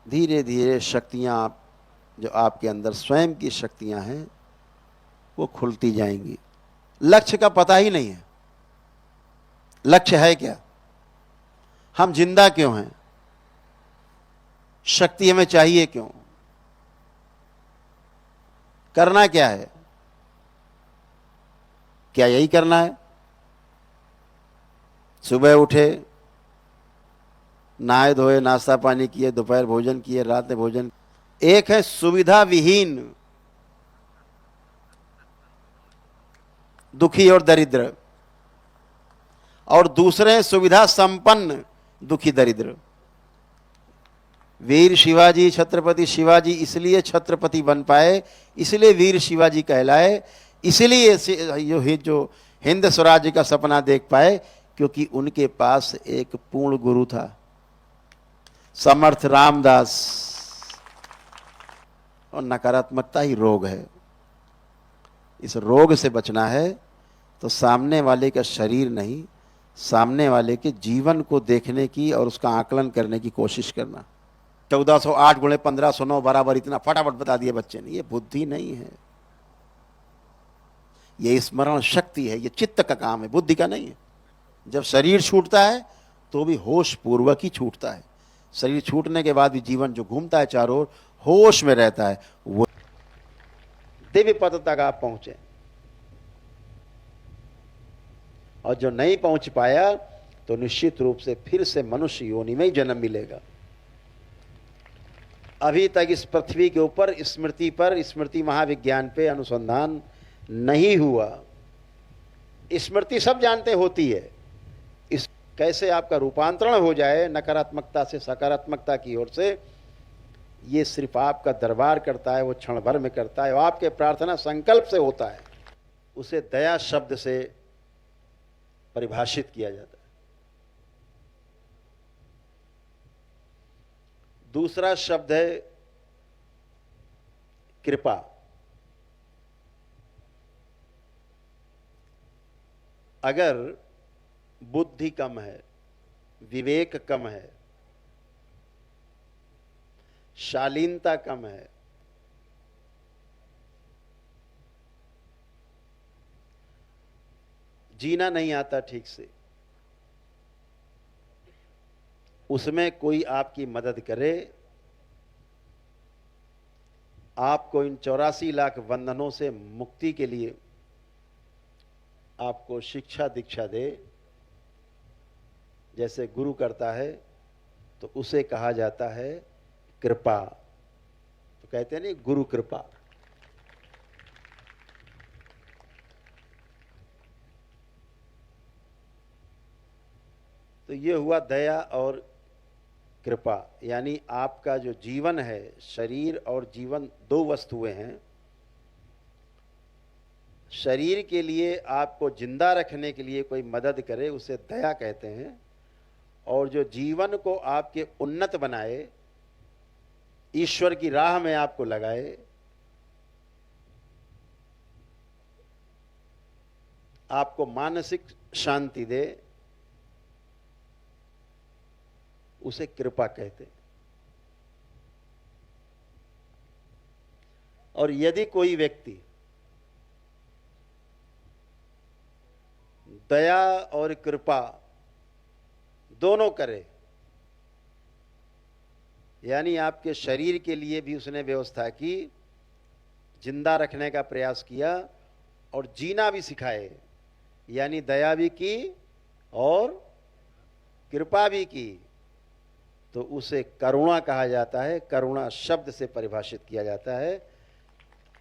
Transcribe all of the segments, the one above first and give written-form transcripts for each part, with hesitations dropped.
धीरे धीरे शक्तियाँ जो आपके अंदर स्वयं की शक्तियाँ हैं वो खुलती जाएंगी। लक्ष्य का पता ही नहीं है। लक्ष्य है क्या? हम जिंदा क्यों हैं? शक्ति हमें चाहिए क्यों? करना क्या है? क्या यही करना है? सुबह उठे, नहाए धोए, नाश्ता पानी किए, दोपहर भोजन किए, रात में भोजन। एक है सुविधा विहीन दुखी और दरिद्र, और दूसरे हैं सुविधा संपन्न दुखी दरिद्र। वीर शिवाजी, छत्रपति शिवाजी इसलिए छत्रपति बन पाए, इसलिए वीर शिवाजी कहलाए, इसलिए जो हिंद स्वराज्य का सपना देख पाए, क्योंकि उनके पास एक पूर्ण गुरु था, समर्थ रामदास। और नकारात्मकता ही रोग है। इस रोग से बचना है तो सामने वाले का शरीर नहीं, सामने वाले के जीवन को देखने की और उसका आकलन करने की कोशिश करना। 1408 गुणे 1509 बराबर इतना फटाफट बता दिया बच्चे ने। ये बुद्धि नहीं है, ये स्मरण शक्ति है, ये चित्त का काम है, बुद्धि का नहीं है। जब शरीर छूटता है तो भी होश पूर्वक ही छूटता है। शरीर छूटने के बाद भी जीवन जो घूमता है चारों ओर, होश में रहता है। वो दिव्य पद तक आप पहुंचे, और जो नहीं पहुंच पाया तो निश्चित रूप से फिर से मनुष्य योनि में ही जन्म मिलेगा। अभी तक इस पृथ्वी के ऊपर स्मृति पर, स्मृति महाविज्ञान पे अनुसंधान नहीं हुआ। स्मृति सब जानते होती है, इस कैसे आपका रूपांतरण हो जाए नकारात्मकता से सकारात्मकता की ओर से, ये सिर्फ आपका दरबार करता है, वो क्षण भर में करता है, वो आपके प्रार्थना संकल्प से होता है। उसे दया शब्द से परिभाषित किया जाता है। दूसरा शब्द है कृपा। अगर बुद्धि कम है, विवेक कम है, शालीनता कम है, जीना नहीं आता ठीक से, उसमें कोई आपकी मदद करे, आपको इन 84 लाख बंधनों से मुक्ति के लिए आपको शिक्षा दीक्षा दे, जैसे गुरु करता है, तो उसे कहा जाता है कृपा। तो कहते हैं नहीं, गुरु कृपा। तो ये हुआ दया और कृपा। यानी आपका जो जीवन है, शरीर और जीवन दो वस्तुएं हैं। शरीर के लिए आपको जिंदा रखने के लिए कोई मदद करे, उसे दया कहते हैं। और जो जीवन को आपके उन्नत बनाए, ईश्वर की राह में आपको लगाए, आपको मानसिक शांति दे, उसे कृपा कहते हैं। और यदि कोई व्यक्ति दया और कृपा दोनों करे, यानी आपके शरीर के लिए भी उसने व्यवस्था की, जिंदा रखने का प्रयास किया, और जीना भी सिखाए, यानी दया भी की और कृपा भी की, तो उसे करुणा कहा जाता है। करुणा शब्द से परिभाषित किया जाता है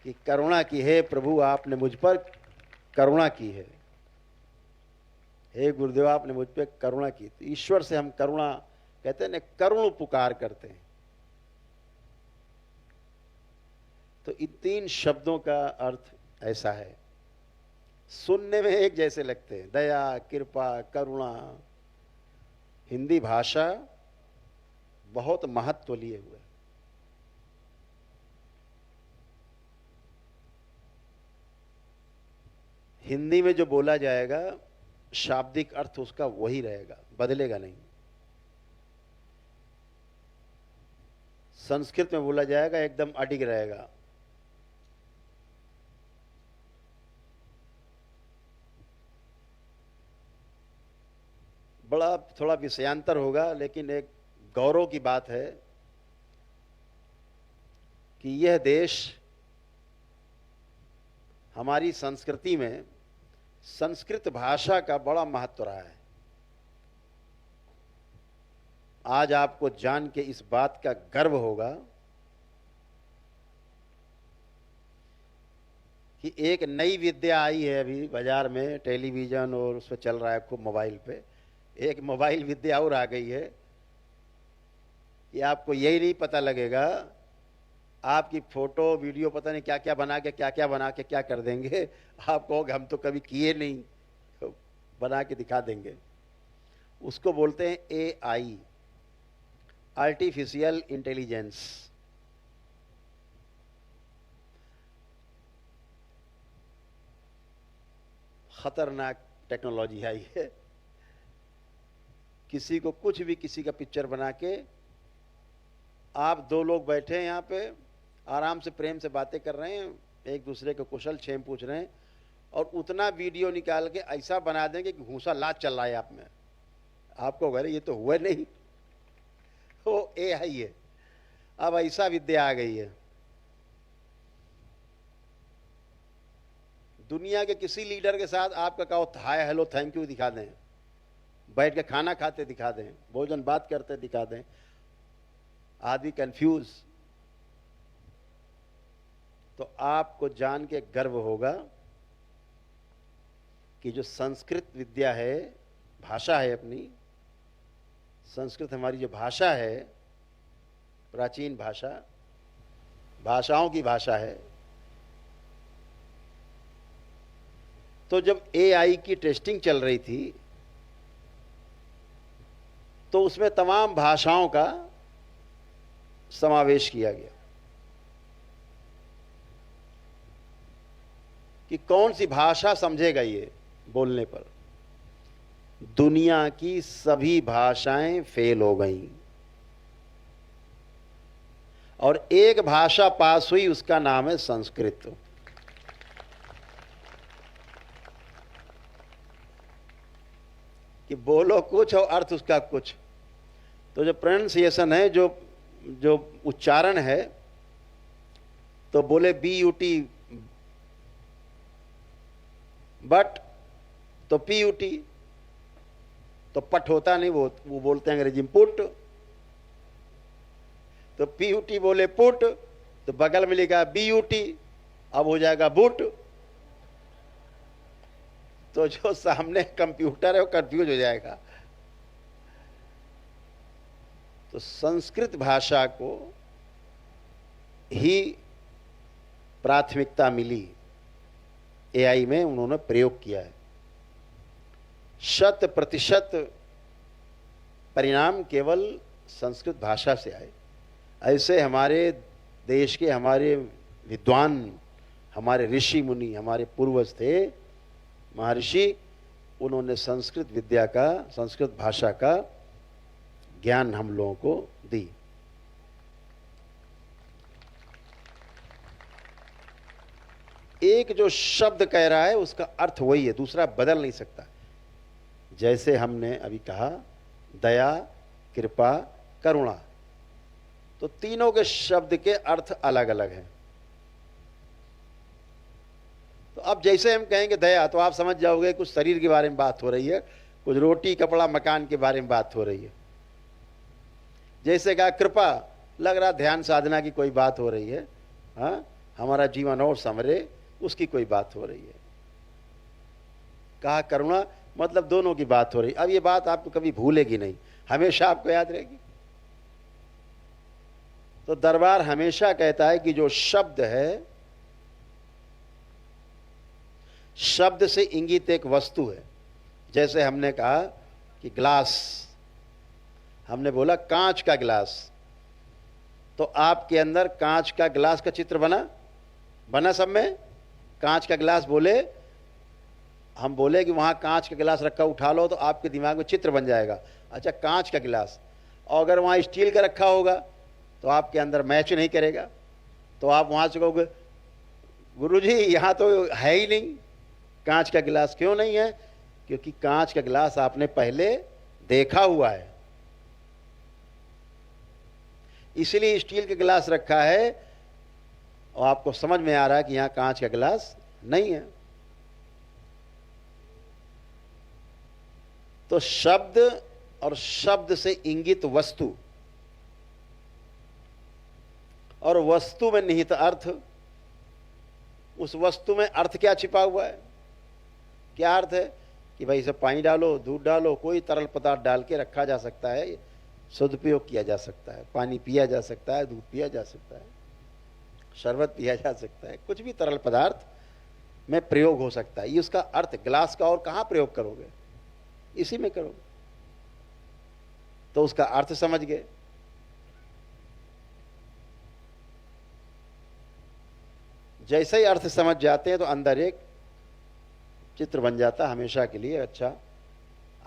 कि करुणा की है प्रभु, आपने मुझ पर करुणा की है। हे गुरुदेव, आपने मुझ पर करुणा की। तो ईश्वर से हम करुणा कहते हैं ना, करुण पुकार करते हैं। तो इन तीन शब्दों का अर्थ ऐसा है। सुनने में एक जैसे लगते हैं, दया, कृपा, करुणा। हिंदी भाषा बहुत महत्व लिए हुए। हिंदी में जो बोला जाएगा, शाब्दिक अर्थ उसका वही रहेगा, बदलेगा नहीं। संस्कृत में बोला जाएगा, एकदम अडिग रहेगा। बड़ा थोड़ा विषयांतर होगा, लेकिन एक गौरव की बात है कि यह देश हमारी संस्कृति में संस्कृत भाषा का बड़ा महत्व रहा है। आज आपको जान के इस बात का गर्व होगा कि एक नई विद्या आई है अभी बाजार में, टेलीविजन और उस पर चल रहा है खूब, मोबाइल पे एक मोबाइल विद्या और आ गई है कि आपको यही नहीं पता लगेगा, आपकी फोटो वीडियो पता नहीं क्या क्या बना के क्या कर देंगे। आप कहोगे हम तो कभी किए नहीं, तो बना के दिखा देंगे। उसको बोलते हैं AI, आर्टिफिशियल इंटेलिजेंस। खतरनाक टेक्नोलॉजी आई है। किसी को कुछ भी, किसी का पिक्चर बना के, आप दो लोग बैठे हैं यहाँ पे, आराम से प्रेम से बातें कर रहे हैं, एक दूसरे को कुशल क्षेम पूछ रहे हैं, और उतना वीडियो निकाल के ऐसा बना देंगे कि घूसा लाज चल रहा है आप में। आपको कह रहे ये तो हुआ नहीं, वो AI है। अब ऐसा विद्या आ गई है, दुनिया के किसी लीडर के साथ आपका कहो हाय हेलो थैंक यू दिखा दें, बैठ के खाना खाते दिखा दें, भोजन बात करते दिखा दें, आदमी कंफ्यूज। तो आपको जान के गर्व होगा कि जो संस्कृत विद्या है, भाषा है अपनी, संस्कृत हमारी जो भाषा है, प्राचीन भाषा, भाषाओं की भाषा है। तो जब AI की टेस्टिंग चल रही थी तो उसमें तमाम भाषाओं का समावेश किया गया कि कौन सी भाषा समझेगा ये बोलने पर। दुनिया की सभी भाषाएं फेल हो गईं और एक भाषा पास हुई, उसका नाम है संस्कृत। कि बोलो कुछ और अर्थ उसका कुछ। तो जो प्रोनाउंसिएशन है, जो उच्चारण है, तो बोले BUT बट, तो PUT, तो पट होता नहीं, वो बोलते हैं अंग्रेजी में पुट। तो PUT बोले पुट, तो बगल में लिखा BUT, अब हो जाएगा बुट। तो जो सामने कंप्यूटर है वो कंफ्यूज हो जाएगा। तो संस्कृत भाषा को ही प्राथमिकता मिली, AI में उन्होंने प्रयोग किया है। 100% परिणाम केवल संस्कृत भाषा से आए। ऐसे हमारे देश के हमारे विद्वान, हमारे ऋषि मुनि, हमारे पूर्वज थे, महर्षि, उन्होंने संस्कृत विद्या का, संस्कृत भाषा का ज्ञान हम लोगों को दी। एक जो शब्द कह रहा है उसका अर्थ वही है, दूसरा बदल नहीं सकता। जैसे हमने अभी कहा दया, कृपा, करुणा, तो तीनों के शब्द के अर्थ अलग अलग हैं। तो अब जैसे हम कहेंगे दया, तो आप समझ जाओगे कुछ शरीर के बारे में बात हो रही है, कुछ रोटी कपड़ा मकान के बारे में बात हो रही है। जैसे कहा कृपा, लग रहा ध्यान साधना की कोई बात हो रही है, हाँ, हमारा जीवन और संवरे, उसकी कोई बात हो रही है। कहा करुणा, मतलब दोनों की बात हो रही। अब ये बात आपको कभी भूलेगी नहीं, हमेशा आपको याद रहेगी। तो दरबार हमेशा कहता है कि जो शब्द है, शब्द से इंगित एक वस्तु है। जैसे हमने कहा कि ग्लास, हमने बोला कांच का गिलास, तो आपके अंदर कांच का गिलास का चित्र बना सब में। कांच का गिलास बोले, हम बोले कि वहां कांच का गिलास रखा, उठा लो, तो आपके दिमाग में चित्र बन जाएगा, अच्छा कांच का गिलास। और अगर वहां स्टील का रखा होगा तो आपके अंदर मैच नहीं करेगा, तो आप वहां से कहोगे गुरुजी यहां तो है ही नहीं, कांच का गिलास क्यों नहीं है? क्योंकि कांच का गिलास आपने पहले देखा हुआ है, इसलिए स्टील का गिलास रखा है और आपको समझ में आ रहा है कि यहां कांच का गिलास नहीं है। तो शब्द और शब्द से इंगित वस्तु और वस्तु में निहित अर्थ, उस वस्तु में अर्थ क्या छिपा हुआ है? क्या अर्थ है कि भाई इसे पानी डालो, दूध डालो, कोई तरल पदार्थ डाल के रखा जा सकता है, सदुपयोग किया जा सकता है, पानी पिया जा सकता है, दूध पिया जा सकता है, शरबत पिया जा सकता है, कुछ भी तरल पदार्थ में प्रयोग हो सकता है। ये उसका अर्थ। गिलास का और कहां प्रयोग करोगे? इसी में करोगे। तो उसका अर्थ समझ गए। जैसे ही अर्थ समझ जाते हैं तो अंदर एक चित्र बन जाता हमेशा के लिए। अच्छा,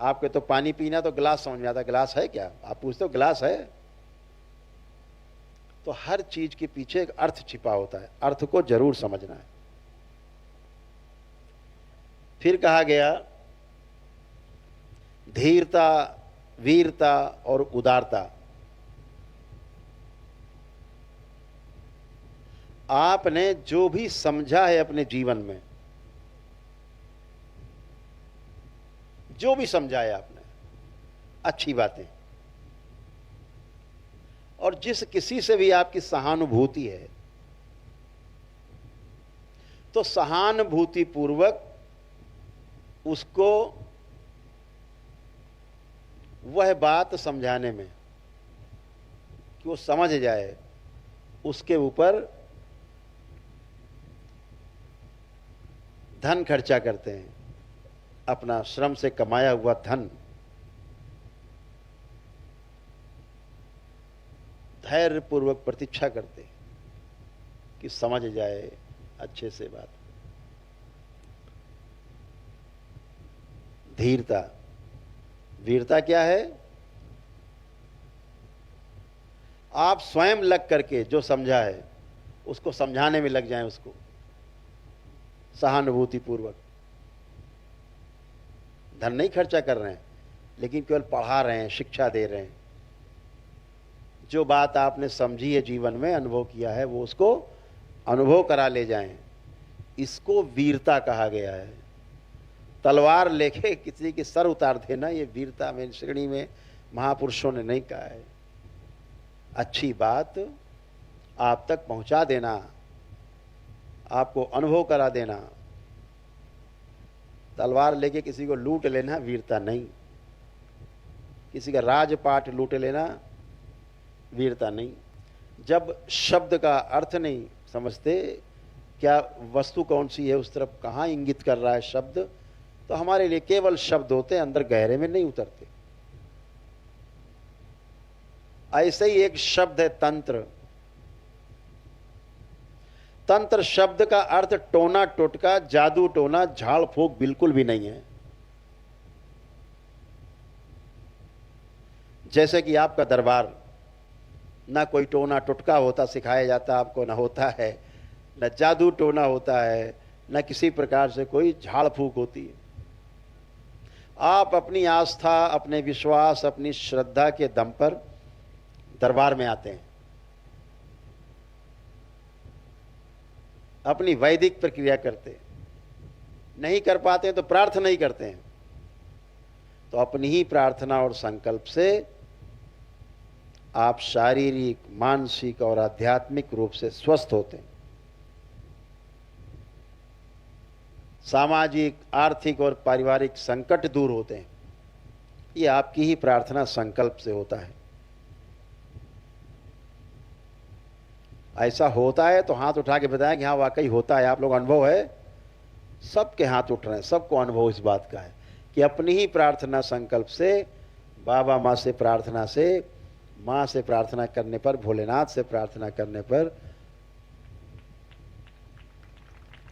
आपके तो पानी पीना तो गिलास समझ में आता, गिलास है क्या? आप पूछते हो गिलास है? तो हर चीज के पीछे एक अर्थ छिपा होता है, अर्थ को जरूर समझना है। फिर कहा गया धीरता, वीरता और उदारता। आपने जो भी समझा है अपने जीवन में, जो भी समझा है आपने, अच्छी बातें, और जिस किसी से भी आपकी सहानुभूति है, तो सहानुभूति पूर्वक उसको वह बात समझाने में कि वो समझ जाए, उसके ऊपर धन खर्चा करते हैं, अपना श्रम से कमाया हुआ धन, धैर्य पूर्वक प्रतीक्षा करते हैं कि समझ जाए अच्छे से बात। धीरता, वीरता क्या है? आप स्वयं लग करके जो समझा है उसको समझाने में लग जाएं, उसको सहानुभूति पूर्वक। धन नहीं खर्चा कर रहे हैं, लेकिन केवल पढ़ा रहे हैं, शिक्षा दे रहे हैं। जो बात आपने समझी है, जीवन में अनुभव किया है, वो उसको अनुभव करा ले जाएं। इसको वीरता कहा गया है। तलवार लेके किसी की सर उतार देना, ये वीरता में श्रेणी में महापुरुषों ने नहीं कहा है। अच्छी बात आप तक पहुंचा देना, आपको अनुभव करा देना। तलवार लेके किसी को लूट लेना वीरता नहीं, किसी का राजपाट लूट लेना वीरता नहीं। जब शब्द का अर्थ नहीं समझते, क्या वस्तु कौन सी है, उस तरफ कहाँ इंगित कर रहा है शब्द, तो हमारे लिए केवल शब्द होते हैं, अंदर गहरे में नहीं उतरते। ऐसे ही एक शब्द है तंत्र। तंत्र शब्द का अर्थ टोना टोटका, जादू टोना, झाड़ फूक बिल्कुल भी नहीं है। जैसे कि आपका दरबार, ना कोई टोना टोटका होता सिखाया जाता आपको, ना होता है, न जादू टोना होता है, न किसी प्रकार से कोई झाड़ फूक होती है। आप अपनी आस्था, अपने विश्वास, अपनी श्रद्धा के दम पर दरबार में आते हैं, अपनी वैदिक प्रक्रिया करते हैं। नहीं कर पाते हैं तो प्रार्थना ही करते हैं। तो अपनी ही प्रार्थना और संकल्प से आप शारीरिक, मानसिक और आध्यात्मिक रूप से स्वस्थ होते हैं। सामाजिक, आर्थिक और पारिवारिक संकट दूर होते हैं। ये आपकी ही प्रार्थना संकल्प से होता है। ऐसा होता है तो हाथ उठा के बताएं कि हाँ वाकई होता है। आप लोग अनुभव है, सबके हाथ उठ रहे हैं, सबको अनुभव इस बात का है कि अपनी ही प्रार्थना संकल्प से, बाबा माँ से प्रार्थना से, माँ से प्रार्थना करने पर, भोलेनाथ से प्रार्थना करने पर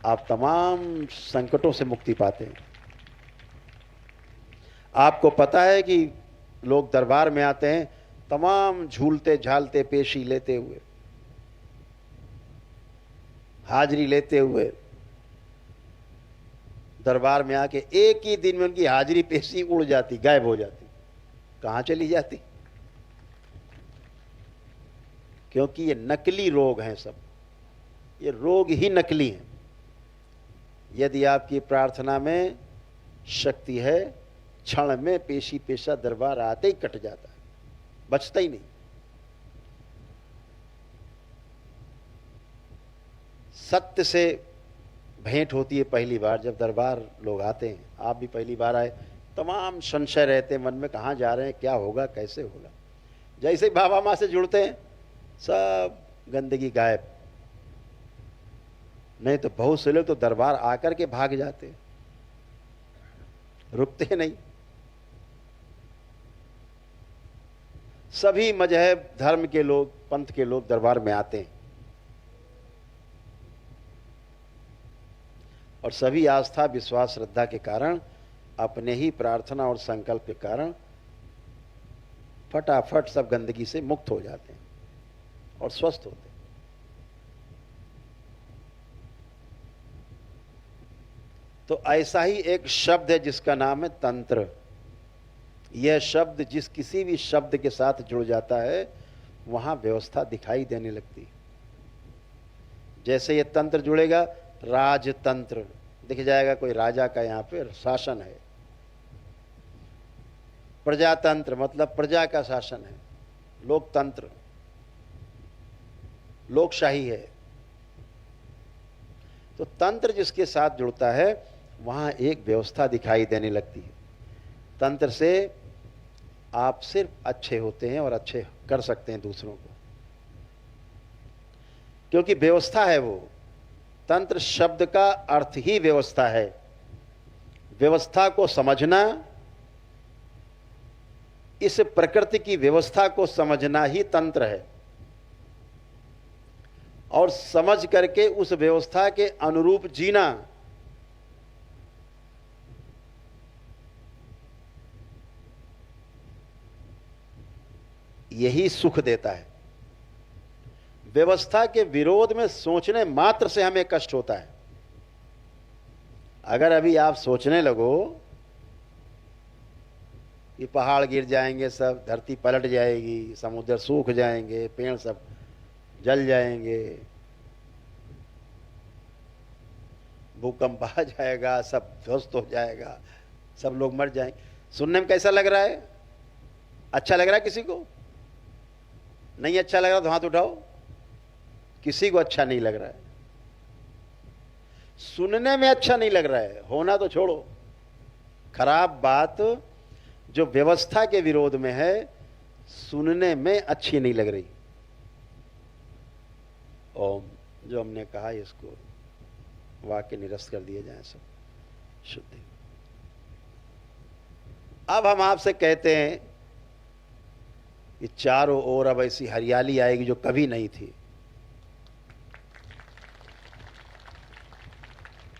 आप तमाम संकटों से मुक्ति पाते हैं। आपको पता है कि लोग दरबार में आते हैं तमाम झूलते झालते पेशी लेते हुए, हाजिरी लेते हुए दरबार में आके एक ही दिन में उनकी हाजिरी पेशी उड़ जाती, गायब हो जाती, कहां चली जाती? क्योंकि ये नकली रोग हैं सब, ये रोग ही नकली हैं। यदि आपकी प्रार्थना में शक्ति है, क्षण में पेशी पेशा दरबार आते ही कट जाता है, बचता ही नहीं। सत्य से भेंट होती है पहली बार जब दरबार लोग आते हैं। आप भी पहली बार आए, तमाम संशय रहते हैं मन में, कहाँ जा रहे हैं, क्या होगा, कैसे होगा। जैसे ही बाबा माँ से जुड़ते हैं सब गंदगी गायब। नहीं तो बहुत से लोग तो दरबार आकर के भाग जाते हैं, रुकते नहीं। सभी मजहब धर्म के लोग, पंथ के लोग दरबार में आते हैं और सभी आस्था विश्वास श्रद्धा के कारण, अपने ही प्रार्थना और संकल्प के कारण फटाफट सब गंदगी से मुक्त हो जाते हैं और स्वस्थ होते हैं। तो ऐसा ही एक शब्द है जिसका नाम है तंत्र। यह शब्द जिस किसी भी शब्द के साथ जुड़ जाता है वहां व्यवस्था दिखाई देने लगती है। जैसे ये तंत्र जुड़ेगा, राजतंत्र दिख जाएगा, कोई राजा का यहां पे शासन है। प्रजातंत्र मतलब प्रजा का शासन है। लोकतंत्र लोकशाही है। तो तंत्र जिसके साथ जुड़ता है वहां एक व्यवस्था दिखाई देने लगती है। तंत्र से आप सिर्फ अच्छे होते हैं और अच्छे कर सकते हैं दूसरों को, क्योंकि व्यवस्था है वो। तंत्र शब्द का अर्थ ही व्यवस्था है। व्यवस्था को समझना, इस प्रकृति की व्यवस्था को समझना ही तंत्र है, और समझ करके उस व्यवस्था के अनुरूप जीना, यही सुख देता है। व्यवस्था के विरोध में सोचने मात्र से हमें कष्ट होता है। अगर अभी आप सोचने लगो कि पहाड़ गिर जाएंगे, सब धरती पलट जाएगी, समुद्र सूख जाएंगे, पेड़ सब जल जाएंगे, भूकंप आ जाएगा, सब ध्वस्त हो जाएगा, सब लोग मर जाएंगे, सुनने में कैसा लग रहा है? अच्छा लग रहा है किसी को? नहीं अच्छा लग रहा तो हाथ उठाओ। किसी को अच्छा नहीं लग रहा है। सुनने में अच्छा नहीं लग रहा है, होना तो छोड़ो। खराब बात जो व्यवस्था के विरोध में है, सुनने में अच्छी नहीं लग रही। ओम जो हमने कहा इसको वाक्य निरस्त कर दिए जाए सब शुद्धि। अब हम आपसे कहते हैं कि चारों ओर अब ऐसी हरियाली आएगी जो कभी नहीं थी।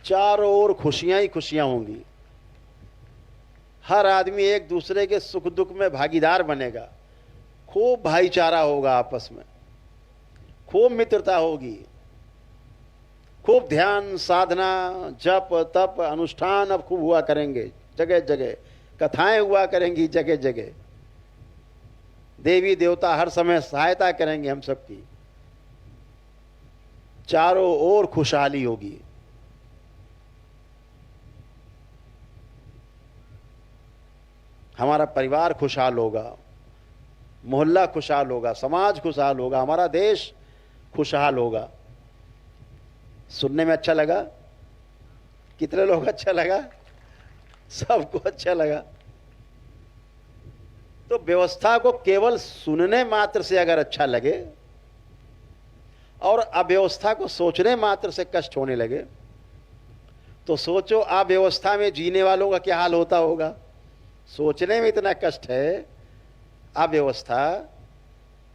चारों ओर खुशियां ही खुशियां होंगी। हर आदमी एक दूसरे के सुख दुख में भागीदार बनेगा। खूब भाईचारा होगा आपस में, खूब मित्रता होगी, खूब ध्यान साधना जप तप अनुष्ठान अब खूब हुआ करेंगे। जगह जगह कथाएं हुआ करेंगी, जगह जगह देवी देवता हर समय सहायता करेंगे हम सबकी। चारों ओर खुशहाली होगी। हमारा परिवार खुशहाल होगा, मोहल्ला खुशहाल होगा, समाज खुशहाल होगा, हमारा देश खुशहाल होगा। सुनने में अच्छा लगा? कितने लोग अच्छा लगा? सबको अच्छा लगा। तो व्यवस्था को केवल सुनने मात्र से अगर अच्छा लगे और अव्यवस्था को सोचने मात्र से कष्ट होने लगे, तो सोचो अव्यवस्था में जीने वालों का क्या हाल होता होगा। सोचने में इतना कष्ट है अव्यवस्था,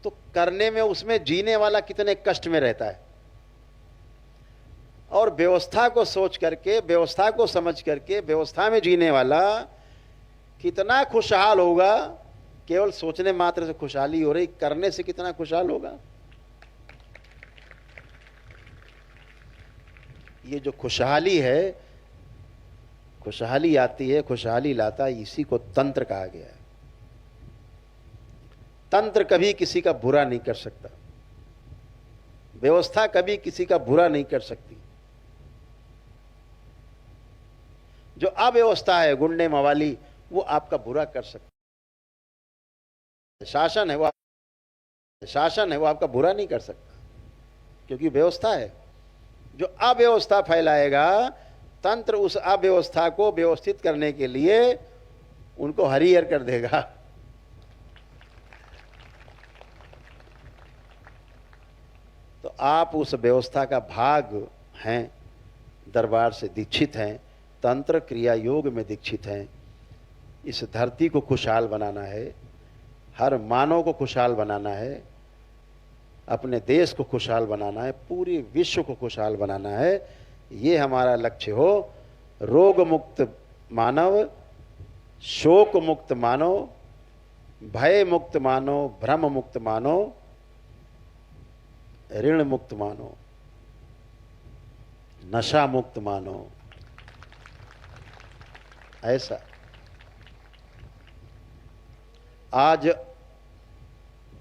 तो करने में, उसमें जीने वाला कितने कष्ट में रहता है। और व्यवस्था को सोच करके, व्यवस्था को समझ करके व्यवस्था में जीने वाला कितना खुशहाल होगा केवल सोचने मात्र से खुशहाली हो रही, करने से कितना खुशहाल होगा। ये जो खुशहाली है, खुशहाली आती है, खुशहाली लाता है, इसी को तंत्र कहा गया है। तंत्र कभी किसी का बुरा नहीं कर सकता, व्यवस्था कभी किसी का बुरा नहीं कर सकती। जो अव्यवस्था है, गुंडे मवाली, वो आपका बुरा कर सकता। शासन है वो आपका बुरा नहीं कर सकता, क्योंकि व्यवस्था है। जो अव्यवस्था फैलाएगा, तंत्र उस अव्यवस्था को व्यवस्थित करने के लिए उनको हरिहर कर देगा। तो आप उस व्यवस्था का भाग हैं, दरबार से दीक्षित हैं, तंत्र क्रिया योग में दीक्षित हैं। इस धरती को खुशहाल बनाना है, हर मानव को खुशहाल बनाना है, अपने देश को खुशहाल बनाना है, पूरे विश्व को खुशहाल बनाना है। ये हमारा लक्ष्य हो। रोग मुक्त मानव, शोक मुक्त मानव, भय मुक्त मानव, भ्रम मुक्त मानव, ऋण मुक्त मानव, नशा मुक्त मानव, ऐसा। आज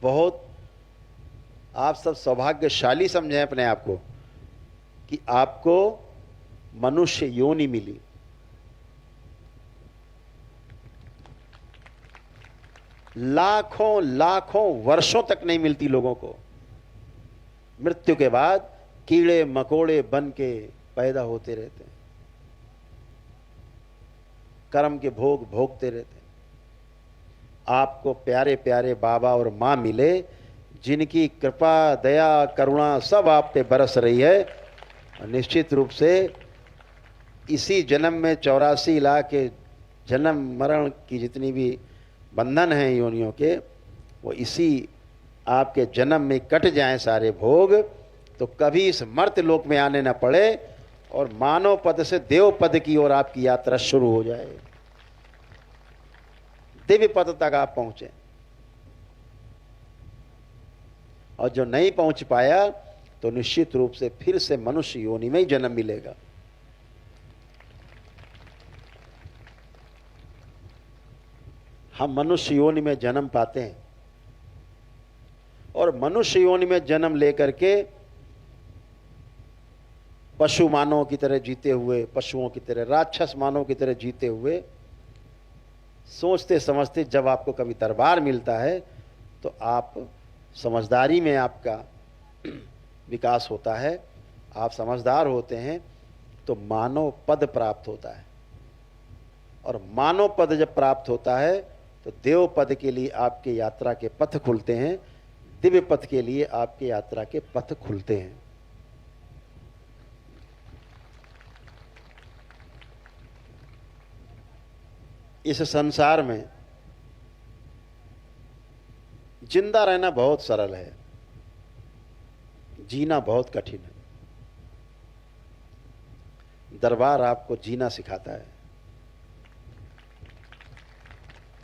बहुत आप सब सौभाग्यशाली समझें अपने आप को कि आपको मनुष्य योनि मिली। लाखों लाखों वर्षों तक नहीं मिलती लोगों को। मृत्यु के बाद कीड़े मकोड़े बन के पैदा होते रहते हैं, कर्म के भोग भोगते रहते हैं। आपको प्यारे प्यारे बाबा और माँ मिले, जिनकी कृपा दया करुणा सब आप पे बरस रही है। निश्चित रूप से इसी जन्म में 84 लाख के जन्म मरण की जितनी भी बंधन हैं योनियों के, वो इसी आपके जन्म में कट जाएं सारे भोग, तो कभी इस मर्त लोक में आने न पड़े और मानव पद से देव पद की ओर आपकी यात्रा शुरू हो जाए, दिव्य पद तक आप पहुंचे। और जो नहीं पहुंच पाया तो निश्चित रूप से फिर से मनुष्य योनि में ही जन्म मिलेगा। हम मनुष्य योनि में जन्म पाते हैं और मनुष्य योनि में जन्म लेकर के पशु मानव की तरह जीते हुए, पशुओं की तरह, राक्षस मानव की तरह जीते हुए, सोचते समझते जब आपको कभी दरबार मिलता है तो आप समझदारी में आपका विकास होता है, आप समझदार होते हैं, तो मानव पद प्राप्त होता है। और मानव पद जब प्राप्त होता है तो देव पद के लिए आपके यात्रा के पथ खुलते हैं, दिव्य पद के लिए आपके यात्रा के पथ खुलते हैं। इस संसार में जिंदा रहना बहुत सरल है, जीना बहुत कठिन है। दरबार आपको जीना सिखाता है,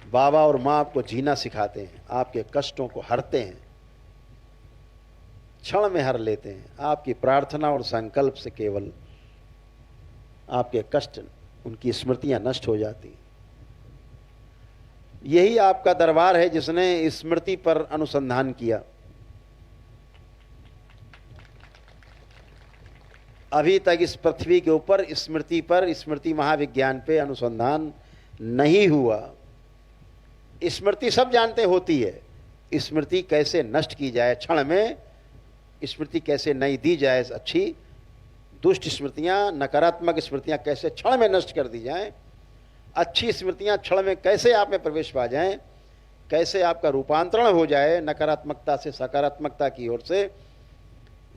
बाबा और माँ आपको जीना सिखाते हैं, आपके कष्टों को हरते हैं, क्षण में हर लेते हैं। आपकी प्रार्थना और संकल्प से केवल आपके कष्ट, उनकी स्मृतियां नष्ट हो जाती हैं। यही आपका दरबार है जिसने स्मृति पर अनुसंधान किया। अभी तक इस पृथ्वी के ऊपर स्मृति पर, स्मृति महाविज्ञान पे अनुसंधान नहीं हुआ। स्मृति सब जानते होती है, स्मृति कैसे नष्ट की जाए क्षण में, स्मृति कैसे नहीं दी जाए अच्छी, दुष्ट स्मृतियां, नकारात्मक स्मृतियां कैसे क्षण में नष्ट कर दी जाएं, अच्छी स्मृतियां क्षण में कैसे आप में प्रवेश पा जाएं, कैसे आपका रूपांतरण हो जाए नकारात्मकता से सकारात्मकता की ओर से,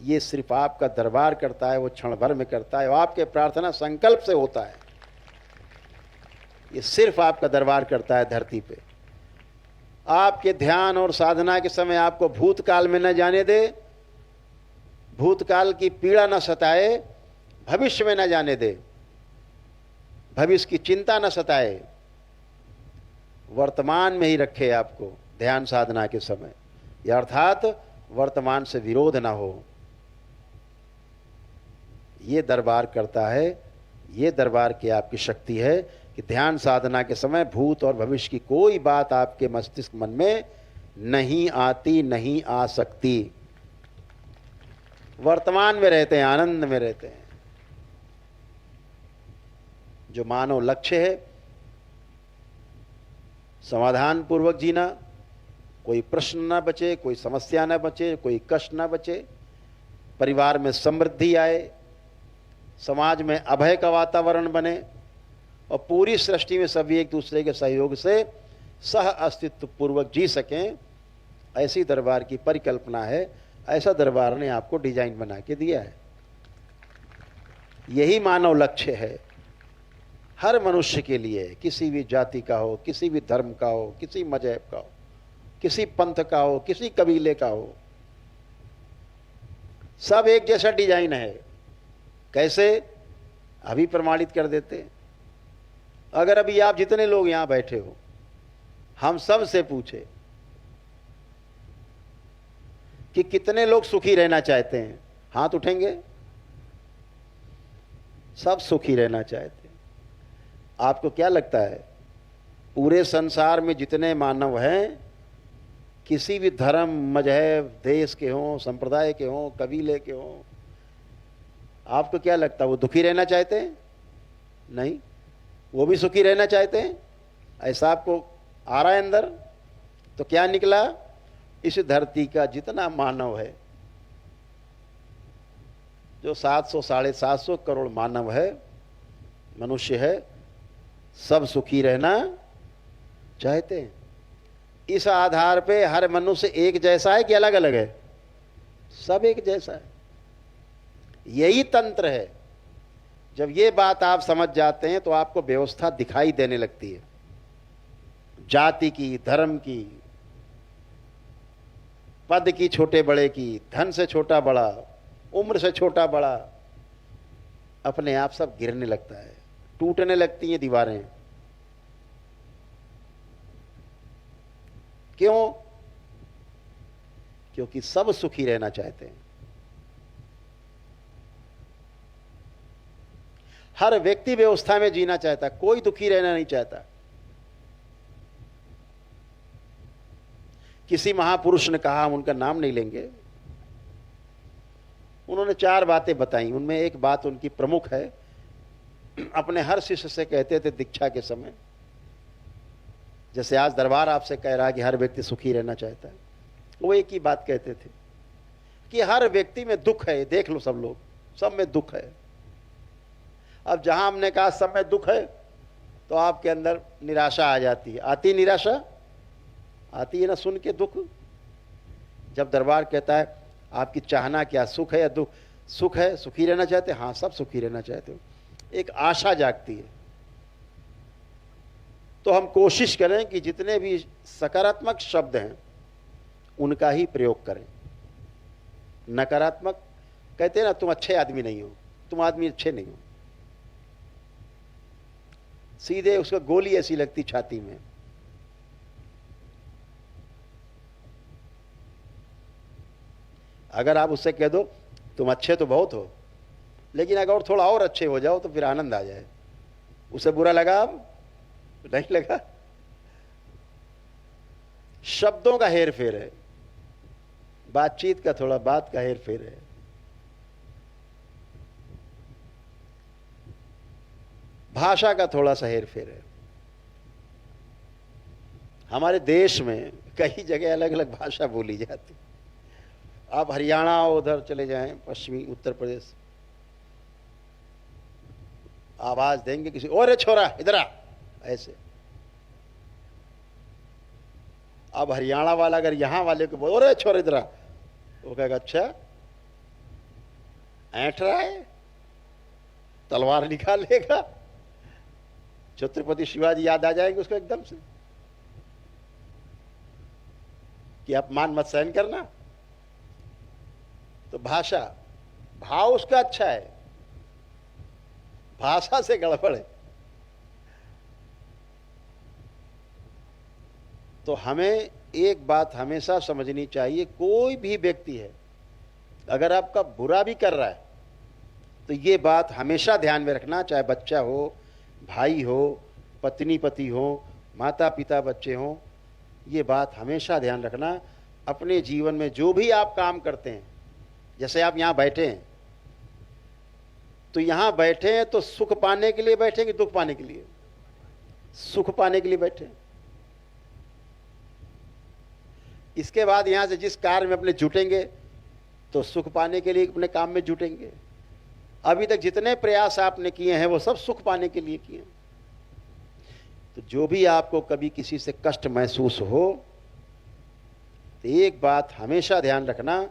ये सिर्फ आपका दरबार करता है। वो क्षण भर में करता है, वो आपके प्रार्थना संकल्प से होता है। ये सिर्फ आपका दरबार करता है धरती पे। आपके ध्यान और साधना के समय आपको भूतकाल में न जाने दे, भूतकाल की पीड़ा न सताए, भविष्य में न जाने दे, भविष्य की चिंता न सताए। वर्तमान में ही रखे आपको ध्यान साधना के समय, या अर्थात वर्तमान से विरोध ना हो। ये दरबार करता है, ये दरबार की आपकी शक्ति है कि ध्यान साधना के समय भूत और भविष्य की कोई बात आपके मस्तिष्क मन में नहीं आती, नहीं आ सकती। वर्तमान में रहते हैं, आनंद में रहते हैं। जो मानव लक्ष्य है समाधान पूर्वक जीना, कोई प्रश्न ना बचे, कोई समस्या ना बचे, कोई कष्ट ना बचे, परिवार में समृद्धि आए, समाज में अभय का वातावरण बने और पूरी सृष्टि में सभी एक दूसरे के सहयोग से सह अस्तित्व पूर्वक जी सकें, ऐसी दरबार की परिकल्पना है। ऐसा दरबार ने आपको डिजाइन बना के दिया है। यही मानव लक्ष्य है हर मनुष्य के लिए, किसी भी जाति का हो, किसी भी धर्म का हो, किसी मजहब का हो, किसी पंथ का हो, किसी कबीले का हो, सब एक जैसा डिजाइन है। कैसे? अभी प्रमाणित कर देते हैं। अगर अभी आप जितने लोग यहां बैठे हो, हम सब से पूछे कि कितने लोग सुखी रहना चाहते हैं, हाथ उठेंगे? सब सुखी रहना चाहते हैं। आपको क्या लगता है पूरे संसार में जितने मानव हैं, किसी भी धर्म, मजहब, देश के हों, संप्रदाय के हों, कबीले के हों, आपको क्या लगता है वो दुखी रहना चाहते हैं? नहीं, वो भी सुखी रहना चाहते हैं। ऐसा आपको आ रहा है अंदर? तो क्या निकला? इस धरती का जितना मानव है, जो 700 साढ़े 700 करोड़ मानव है, मनुष्य है, सब सुखी रहना चाहते हैं। इस आधार पे हर मनुष्य एक जैसा है कि अलग अलग है? सब एक जैसा है। यही तंत्र है। जब ये बात आप समझ जाते हैं तो आपको व्यवस्था दिखाई देने लगती है, जाति की, धर्म की, पद की, छोटे बड़े की, धन से छोटा बड़ा, उम्र से छोटा बड़ा, अपने आप सब गिरने लगता है, टूटने लगती हैं दीवारें। क्यों? क्योंकि सब सुखी रहना चाहते हैं। हर व्यक्ति व्यवस्था में जीना चाहता, कोई दुखी रहना नहीं चाहता। किसी महापुरुष ने कहा, हम उनका नाम नहीं लेंगे, उन्होंने 4 बातें बताई। उनमें एक बात उनकी प्रमुख है, अपने हर शिष्य से कहते थे दीक्षा के समय, जैसे आज दरबार आपसे कह रहा है कि हर व्यक्ति सुखी रहना चाहता है, वो एक ही बात कहते थे कि हर व्यक्ति में दुख है। देख लो सब लोग, सब में दुख है। अब जहां हमने कहा सब में दुख है, तो आपके अंदर निराशा आ जाती है। आती निराशा? आती है ना सुन के दुख। जब दरबार कहता है आपकी चाहना क्या, सुख है या दुख? सुख है, सुखी रहना चाहते? हाँ, सब सुखी रहना चाहते हो। एक आशा जागती है। तो हम कोशिश करें कि जितने भी सकारात्मक शब्द हैं उनका ही प्रयोग करें। नकारात्मक कहते हैं ना, तुम अच्छे आदमी नहीं हो, तुम आदमी अच्छे नहीं हो, सीधे उसको गोली ऐसी लगती छाती में। अगर आप उससे कह दो तुम अच्छे तो बहुत हो, लेकिन अगर और थोड़ा और अच्छे हो जाओ तो फिर आनंद आ जाए, उसे बुरा लगा? अब नहीं लगा। शब्दों का हेर फेर है, बातचीत का थोड़ा बात का हेर फेर है। भाषा का थोड़ा सा हेर फेर है। हमारे देश में कई जगह अलग अलग भाषा बोली जाती। आप हरियाणा उधर चले जाएं, पश्चिमी उत्तर प्रदेश, आवाज देंगे किसी, ओरे छोरा इधर आ, ऐसे। अब हरियाणा वाला अगर यहां वाले को बोल ओरे छोरा इधर आ, वो कहेगा अच्छा ऐंठ रहा है, तलवार निकालेगा। छत्रपति शिवाजी याद आ जाएंगे उसको एकदम से कि अपमान मत सहन करना। तो भाषा, भाव उसका अच्छा है, भाषा से गड़बड़ है। तो हमें एक बात हमेशा समझनी चाहिए, कोई भी व्यक्ति है अगर आपका बुरा भी कर रहा है तो ये बात हमेशा ध्यान में रखना, चाहे बच्चा हो, भाई हो, पत्नी पति हो, माता पिता बच्चे हों, ये बात हमेशा ध्यान रखना। अपने जीवन में जो भी आप काम करते हैं, जैसे आप यहाँ बैठे हैं, तो यहाँ बैठे हैं तो सुख पाने के लिए बैठे कि दुख पाने के लिए? सुख पाने के लिए बैठे। इसके बाद यहाँ से जिस कार्य में अपने जुटेंगे तो सुख पाने के लिए अपने काम में जुटेंगे। अभी तक जितने प्रयास आपने किए हैं वो सब सुख पाने के लिए किए। तो जो भी आपको कभी किसी से कष्ट महसूस हो तो एक बात हमेशा ध्यान रखना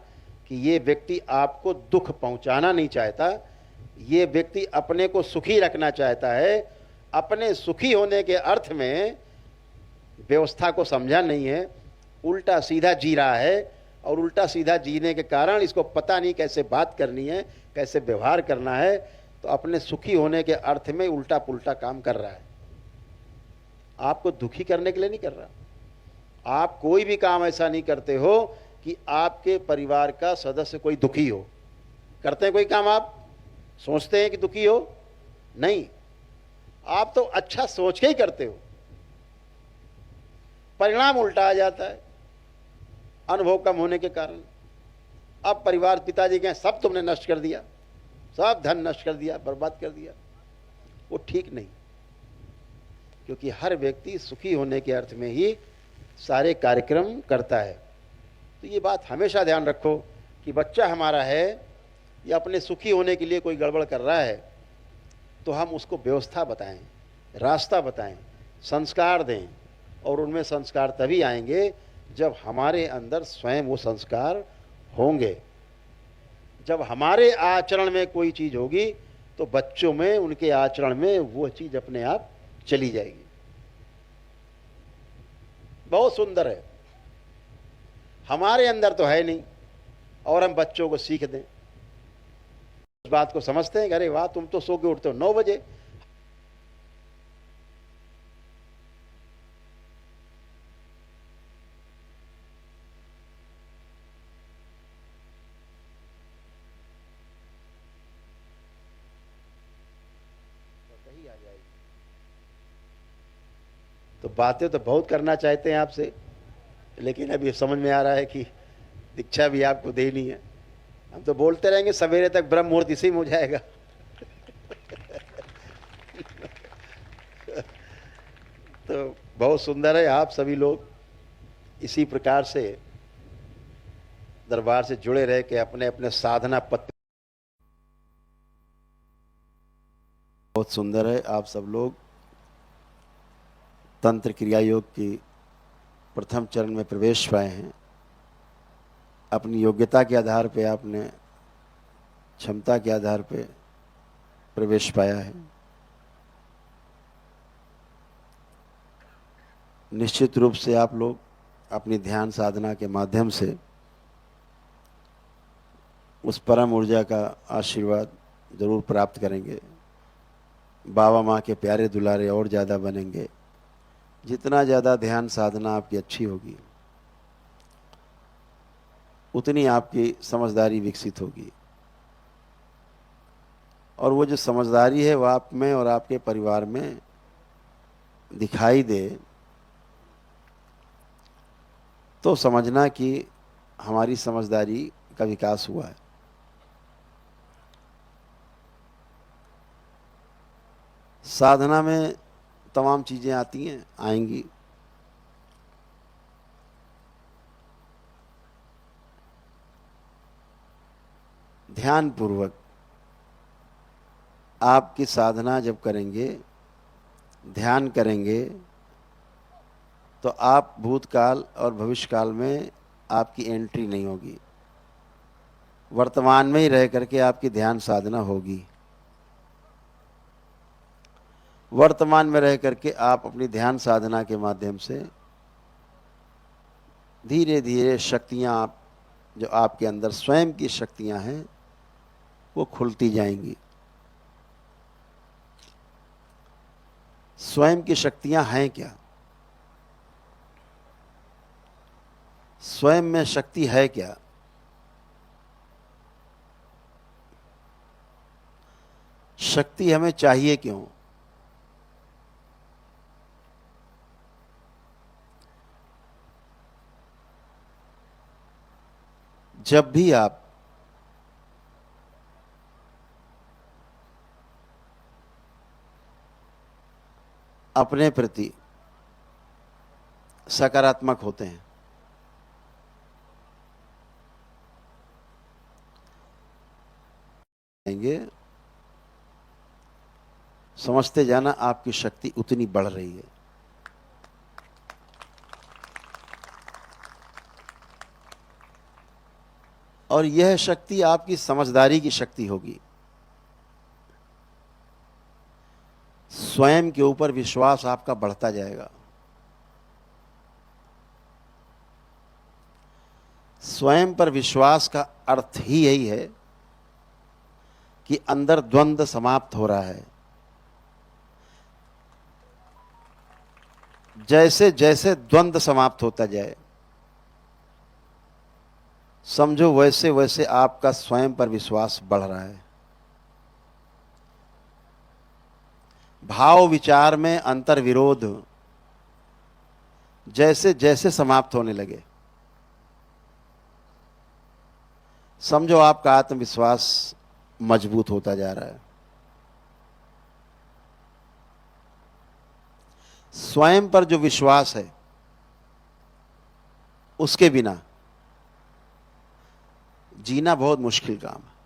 कि ये व्यक्ति आपको दुख पहुंचाना नहीं चाहता, ये व्यक्ति अपने को सुखी रखना चाहता है। अपने सुखी होने के अर्थ में व्यवस्था को समझा नहीं है, उल्टा सीधा जी रहा है, और उल्टा सीधा जीने के कारण इसको पता नहीं कैसे बात करनी है, कैसे व्यवहार करना है, तो अपने सुखी होने के अर्थ में उल्टा पुल्टा काम कर रहा है। आपको दुखी करने के लिए नहीं कर रहा। आप कोई भी काम ऐसा नहीं करते हो कि आपके परिवार का सदस्य कोई दुखी हो। करते हैं कोई काम आप सोचते हैं कि दुखी हो? नहीं, आप तो अच्छा सोच के ही करते हो, परिणाम उल्टा आ जाता है अनुभव कम होने के कारण। अब परिवार, पिताजी के सब तुमने नष्ट कर दिया, सब धन नष्ट कर दिया, बर्बाद कर दिया। वो ठीक नहीं, क्योंकि हर व्यक्ति सुखी होने के अर्थ में ही सारे कार्यक्रम करता है। तो ये बात हमेशा ध्यान रखो कि बच्चा हमारा है, या अपने सुखी होने के लिए कोई गड़बड़ कर रहा है, तो हम उसको व्यवस्था बताएं, रास्ता बताएं, संस्कार दें। और उनमें संस्कार तभी आएंगे जब हमारे अंदर स्वयं वो संस्कार होंगे। जब हमारे आचरण में कोई चीज़ होगी तो बच्चों में, उनके आचरण में वो चीज़ अपने आप चली जाएगी। बहुत सुंदर है, हमारे अंदर तो है नहीं और हम बच्चों को सीख दें। इस बात को समझते हैं कि अरे वाह, तुम तो सो के उठते हो 9 बजे। तो बातें तो बहुत करना चाहते हैं आपसे, लेकिन अभी समझ में आ रहा है कि दीक्षा भी आपको देनी है। हम तो बोलते रहेंगे सवेरे तक, ब्रह्म मुहूर्त इसी में हो जाएगा। तो बहुत सुंदर है, आप सभी लोग इसी प्रकार से दरबार से जुड़े रह के अपने अपने साधना पथ। बहुत सुंदर है, आप सब लोग तंत्र क्रिया योग की प्रथम चरण में प्रवेश पाए हैं। अपनी योग्यता के आधार पे आपने, क्षमता के आधार पे प्रवेश पाया है। निश्चित रूप से आप लोग अपनी ध्यान साधना के माध्यम से उस परम ऊर्जा का आशीर्वाद जरूर प्राप्त करेंगे। बाबा माँ के प्यारे दुलारे और ज़्यादा बनेंगे। जितना ज़्यादा ध्यान साधना आपकी अच्छी होगी, उतनी आपकी समझदारी विकसित होगी, और वो जो समझदारी है वो आप में और आपके परिवार में दिखाई दे तो समझना कि हमारी समझदारी का विकास हुआ है। साधना में तमाम चीज़ें आती हैं, आएंगी। ध्यान पूर्वक आपकी साधना जब करेंगे, ध्यान करेंगे, तो आप भूतकाल और भविष्यकाल में आपकी एंट्री नहीं होगी। वर्तमान में ही रह करके आपकी ध्यान साधना होगी। वर्तमान में रह करके आप अपनी ध्यान साधना के माध्यम से धीरे धीरे शक्तियाँ, आप जो आपके अंदर स्वयं की शक्तियाँ हैं, वो खुलती जाएंगी। स्वयं की शक्तियाँ हैं क्या? स्वयं में शक्ति है क्या? शक्ति हमें चाहिए क्यों? जब भी आप अपने प्रति सकारात्मक होते हैं, समझते जाना आपकी शक्ति उतनी बढ़ रही है। और यह शक्ति आपकी समझदारी की शक्ति होगी। स्वयं के ऊपर विश्वास आपका बढ़ता जाएगा। स्वयं पर विश्वास का अर्थ ही यही है कि अंदर द्वंद्व समाप्त हो रहा है। जैसे जैसे द्वंद्व समाप्त होता जाए, समझो वैसे वैसे आपका स्वयं पर विश्वास बढ़ रहा है। भाव विचार में अंतर विरोध जैसे जैसे समाप्त होने लगे, समझो आपका आत्मविश्वास मजबूत होता जा रहा है। स्वयं पर जो विश्वास है, उसके बिना जीना बहुत मुश्किल काम है।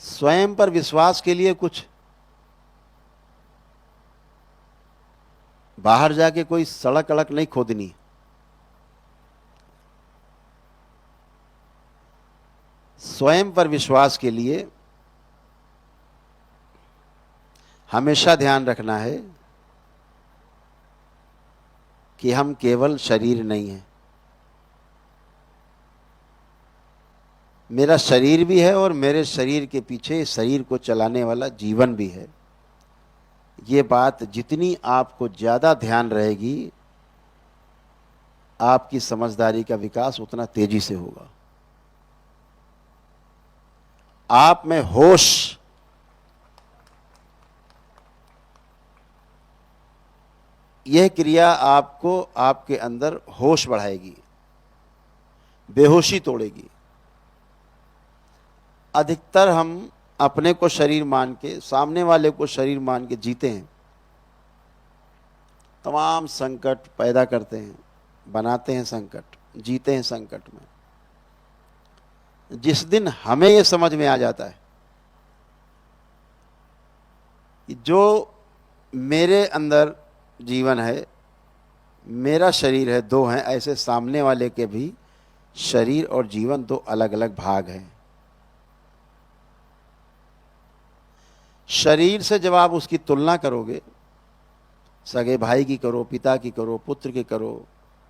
स्वयं पर विश्वास के लिए कुछ बाहर जाके कोई सड़क अड़क नहीं खोदनी। स्वयं पर विश्वास के लिए हमेशा ध्यान रखना है कि हम केवल शरीर नहीं हैं। मेरा शरीर भी है और मेरे शरीर के पीछे शरीर को चलाने वाला जीवन भी है। ये बात जितनी आपको ज्यादा ध्यान रहेगी, आपकी समझदारी का विकास उतना तेजी से होगा। आप में होश, यह क्रिया आपको आपके अंदर होश बढ़ाएगी, बेहोशी तोड़ेगी। अधिकतर हम अपने को शरीर मान के, सामने वाले को शरीर मान के जीते हैं। तमाम संकट पैदा करते हैं, बनाते हैं संकट, जीते हैं संकट में। जिस दिन हमें यह समझ में आ जाता है कि जो मेरे अंदर जीवन है, मेरा शरीर है, दो हैं, ऐसे सामने वाले के भी शरीर और जीवन दो अलग अलग भाग हैं। शरीर से जब आप उसकी तुलना करोगे, सगे भाई की करो, पिता की करो, पुत्र की करो,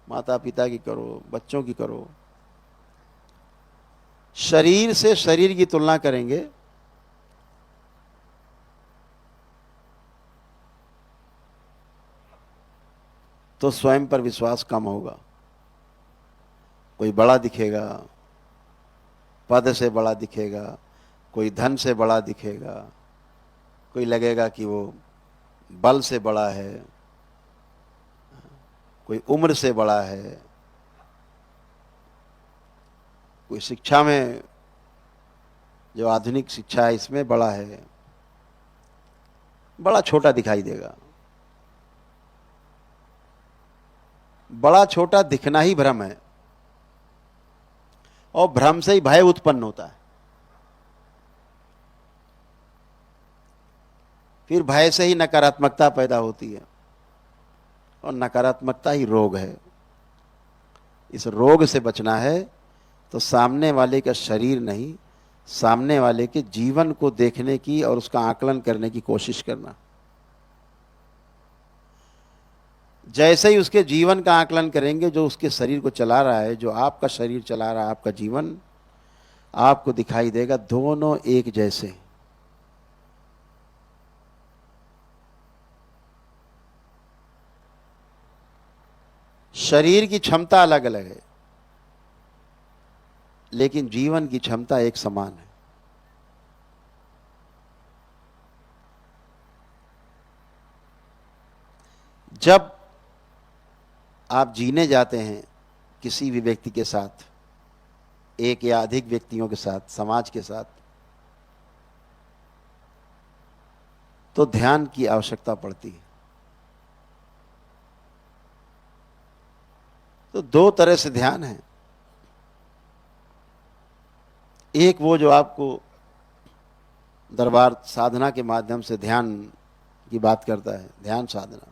माता पिता की करो, बच्चों की करो, शरीर से शरीर की तुलना करेंगे तो स्वयं पर विश्वास कम होगा। कोई बड़ा दिखेगा, पद से बड़ा दिखेगा, कोई धन से बड़ा दिखेगा, कोई लगेगा कि वो बल से बड़ा है, कोई उम्र से बड़ा है, कोई शिक्षा में, जो आधुनिक शिक्षा है इसमें बड़ा है, बड़ा छोटा दिखाई देगा। बड़ा छोटा दिखना ही भ्रम है, और भ्रम से ही भय उत्पन्न होता है। फिर भय से ही नकारात्मकता पैदा होती है, और नकारात्मकता ही रोग है। इस रोग से बचना है तो सामने वाले का शरीर नहीं, सामने वाले के जीवन को देखने की और उसका आकलन करने की कोशिश करना। जैसे ही उसके जीवन का आकलन करेंगे, जो उसके शरीर को चला रहा है, जो आपका शरीर चला रहा है, आपका जीवन, आपको दिखाई देगा दोनों एक जैसे। शरीर की क्षमता अलग अलग है, लेकिन जीवन की क्षमता एक समान है। जब आप जीने जाते हैं किसी भी व्यक्ति के साथ, एक या अधिक व्यक्तियों के साथ, समाज के साथ, तो ध्यान की आवश्यकता पड़ती है। तो दो तरह से ध्यान है। एक वो जो आपको दरबार साधना के माध्यम से ध्यान की बात करता है, ध्यान साधना।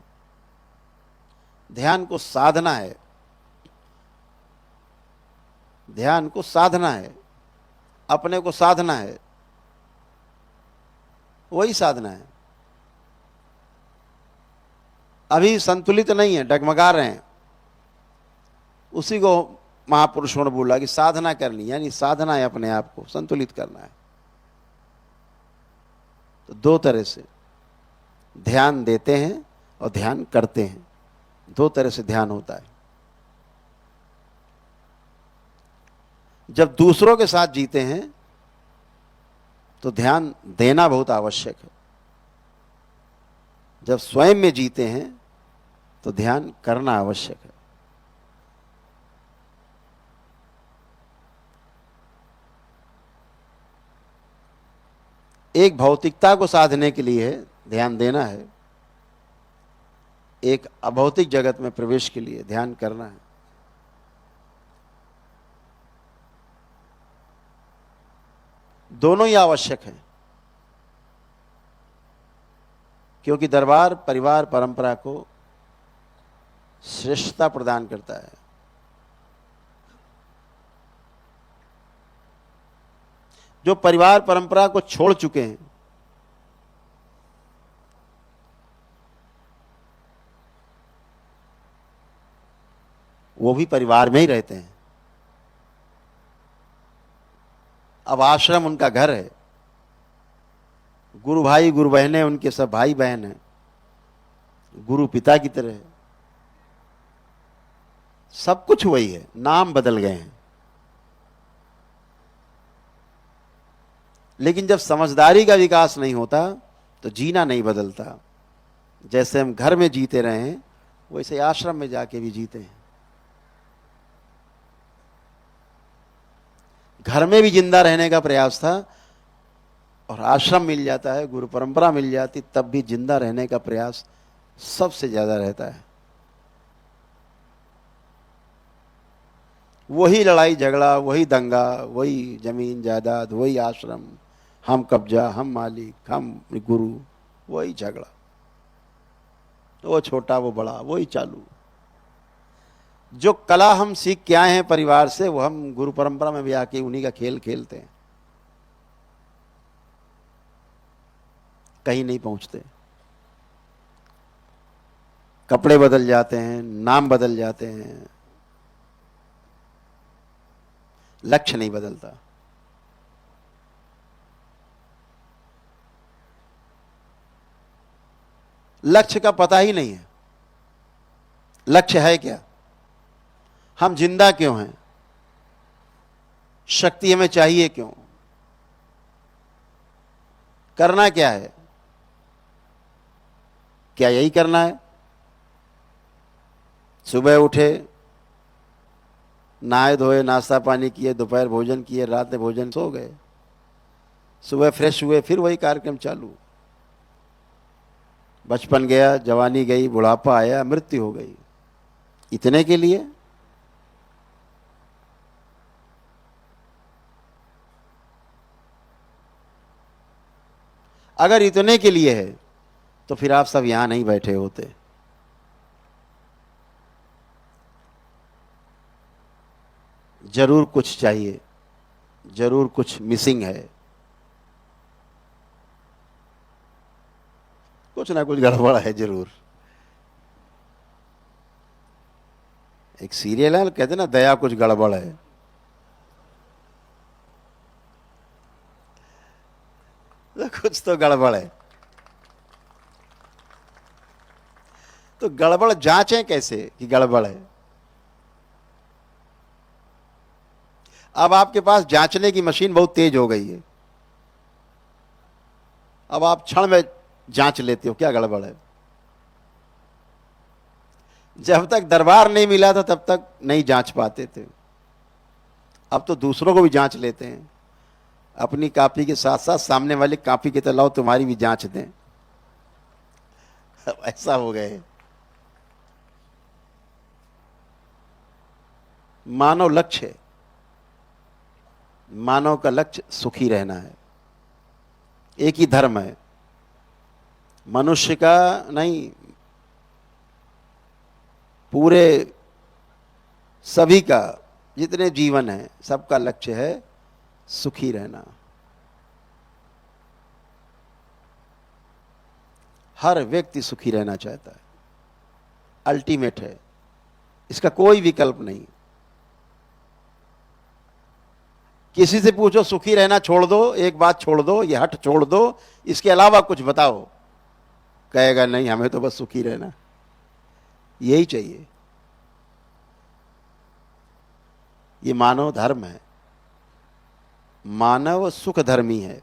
ध्यान को साधना है, ध्यान को साधना है, अपने को साधना है, वही साधना है। अभी संतुलित नहीं है, डगमगा रहे हैं, उसी को महापुरुषों ने बोला कि साधना करनी, यानी साधना है अपने आप को संतुलित करना है। तो दो तरह से ध्यान देते हैं और ध्यान करते हैं, दो तरह से ध्यान होता है। जब दूसरों के साथ जीते हैं तो ध्यान देना बहुत आवश्यक है। जब स्वयं में जीते हैं तो ध्यान करना आवश्यक है। एक भौतिकता को साधने के लिए ध्यान देना है, एक अभौतिक जगत में प्रवेश के लिए ध्यान करना है। दोनों ही आवश्यक हैं, क्योंकि दरबार परिवार परंपरा को श्रेष्ठता प्रदान करता है। जो परिवार परंपरा को छोड़ चुके हैं, वो भी परिवार में ही रहते हैं। अब आश्रम उनका घर है, गुरु भाई गुरु बहनें उनके सब भाई बहन हैं, गुरु पिता की तरह है। सब कुछ वही है, नाम बदल गए हैं। लेकिन जब समझदारी का विकास नहीं होता तो जीना नहीं बदलता। जैसे हम घर में जीते रहे हैं, वैसे आश्रम में जाके भी जीते हैं। घर में भी जिंदा रहने का प्रयास था, और आश्रम मिल जाता है, गुरु परंपरा मिल जाती, तब भी जिंदा रहने का प्रयास सबसे ज्यादा रहता है। वही लड़ाई झगड़ा, वही दंगा, वही जमीन जायदाद, वही आश्रम, हम कब्जा, हम मालिक, हम गुरु, वही झगड़ा। वो छोटा वो बड़ा, वही चालू। जो कला हम सीख के आए हैं परिवार से, वो हम गुरु परंपरा में भी आके उन्हीं का खेल खेलते हैं, कहीं नहीं पहुंचते। कपड़े बदल जाते हैं, नाम बदल जाते हैं, लक्ष्य नहीं बदलता। लक्ष्य का पता ही नहीं है। लक्ष्य है क्या? हम जिंदा क्यों हैं? शक्ति हमें चाहिए क्यों? करना क्या है? क्या यही करना है? सुबह उठे, नहाए धोए, नाश्ता पानी किए, दोपहर भोजन किए, रात में भोजन, सो गए, सुबह फ्रेश हुए, फिर वही कार्यक्रम चालू। बचपन गया, जवानी गई, बुढ़ापा आया, मृत्यु हो गई। इतने के लिए? अगर इतने के लिए है तो फिर आप सब यहां नहीं बैठे होते। जरूर कुछ चाहिए, जरूर कुछ मिसिंग है, कुछ ना कुछ गड़बड़ है जरूर। एक सीरियल है, कहते ना, दया कुछ गड़बड़ है। तो कुछ तो गड़बड़ है। तो गड़बड़ जांचें कैसे कि गड़बड़ है? अब आपके पास जांचने की मशीन बहुत तेज हो गई है, अब आप क्षण में जांच लेते हो क्या गड़बड़ है। जब तक दरबार नहीं मिला था तब तक नहीं जांच पाते थे, अब तो दूसरों को भी जांच लेते हैं। अपनी कॉपी के साथ साथ सामने वाली कॉपी की तो लाओ तुम्हारी भी जांच दें, ऐसा हो गए। मानव लक्ष्य, मानव का लक्ष्य सुखी रहना है, एक ही धर्म है मनुष्य का नहीं, पूरे सभी का, जितने जीवन है सबका लक्ष्य है सुखी रहना। हर व्यक्ति सुखी रहना चाहता है, अल्टीमेट है, इसका कोई विकल्प नहीं। किसी से पूछो सुखी रहना छोड़ दो, एक बात छोड़ दो, ये हट छोड़ दो, इसके अलावा कुछ बताओ, कहेगा नहीं हमें तो बस सुखी रहना, यही चाहिए। ये मानव धर्म है, मानव सुख धर्मी है।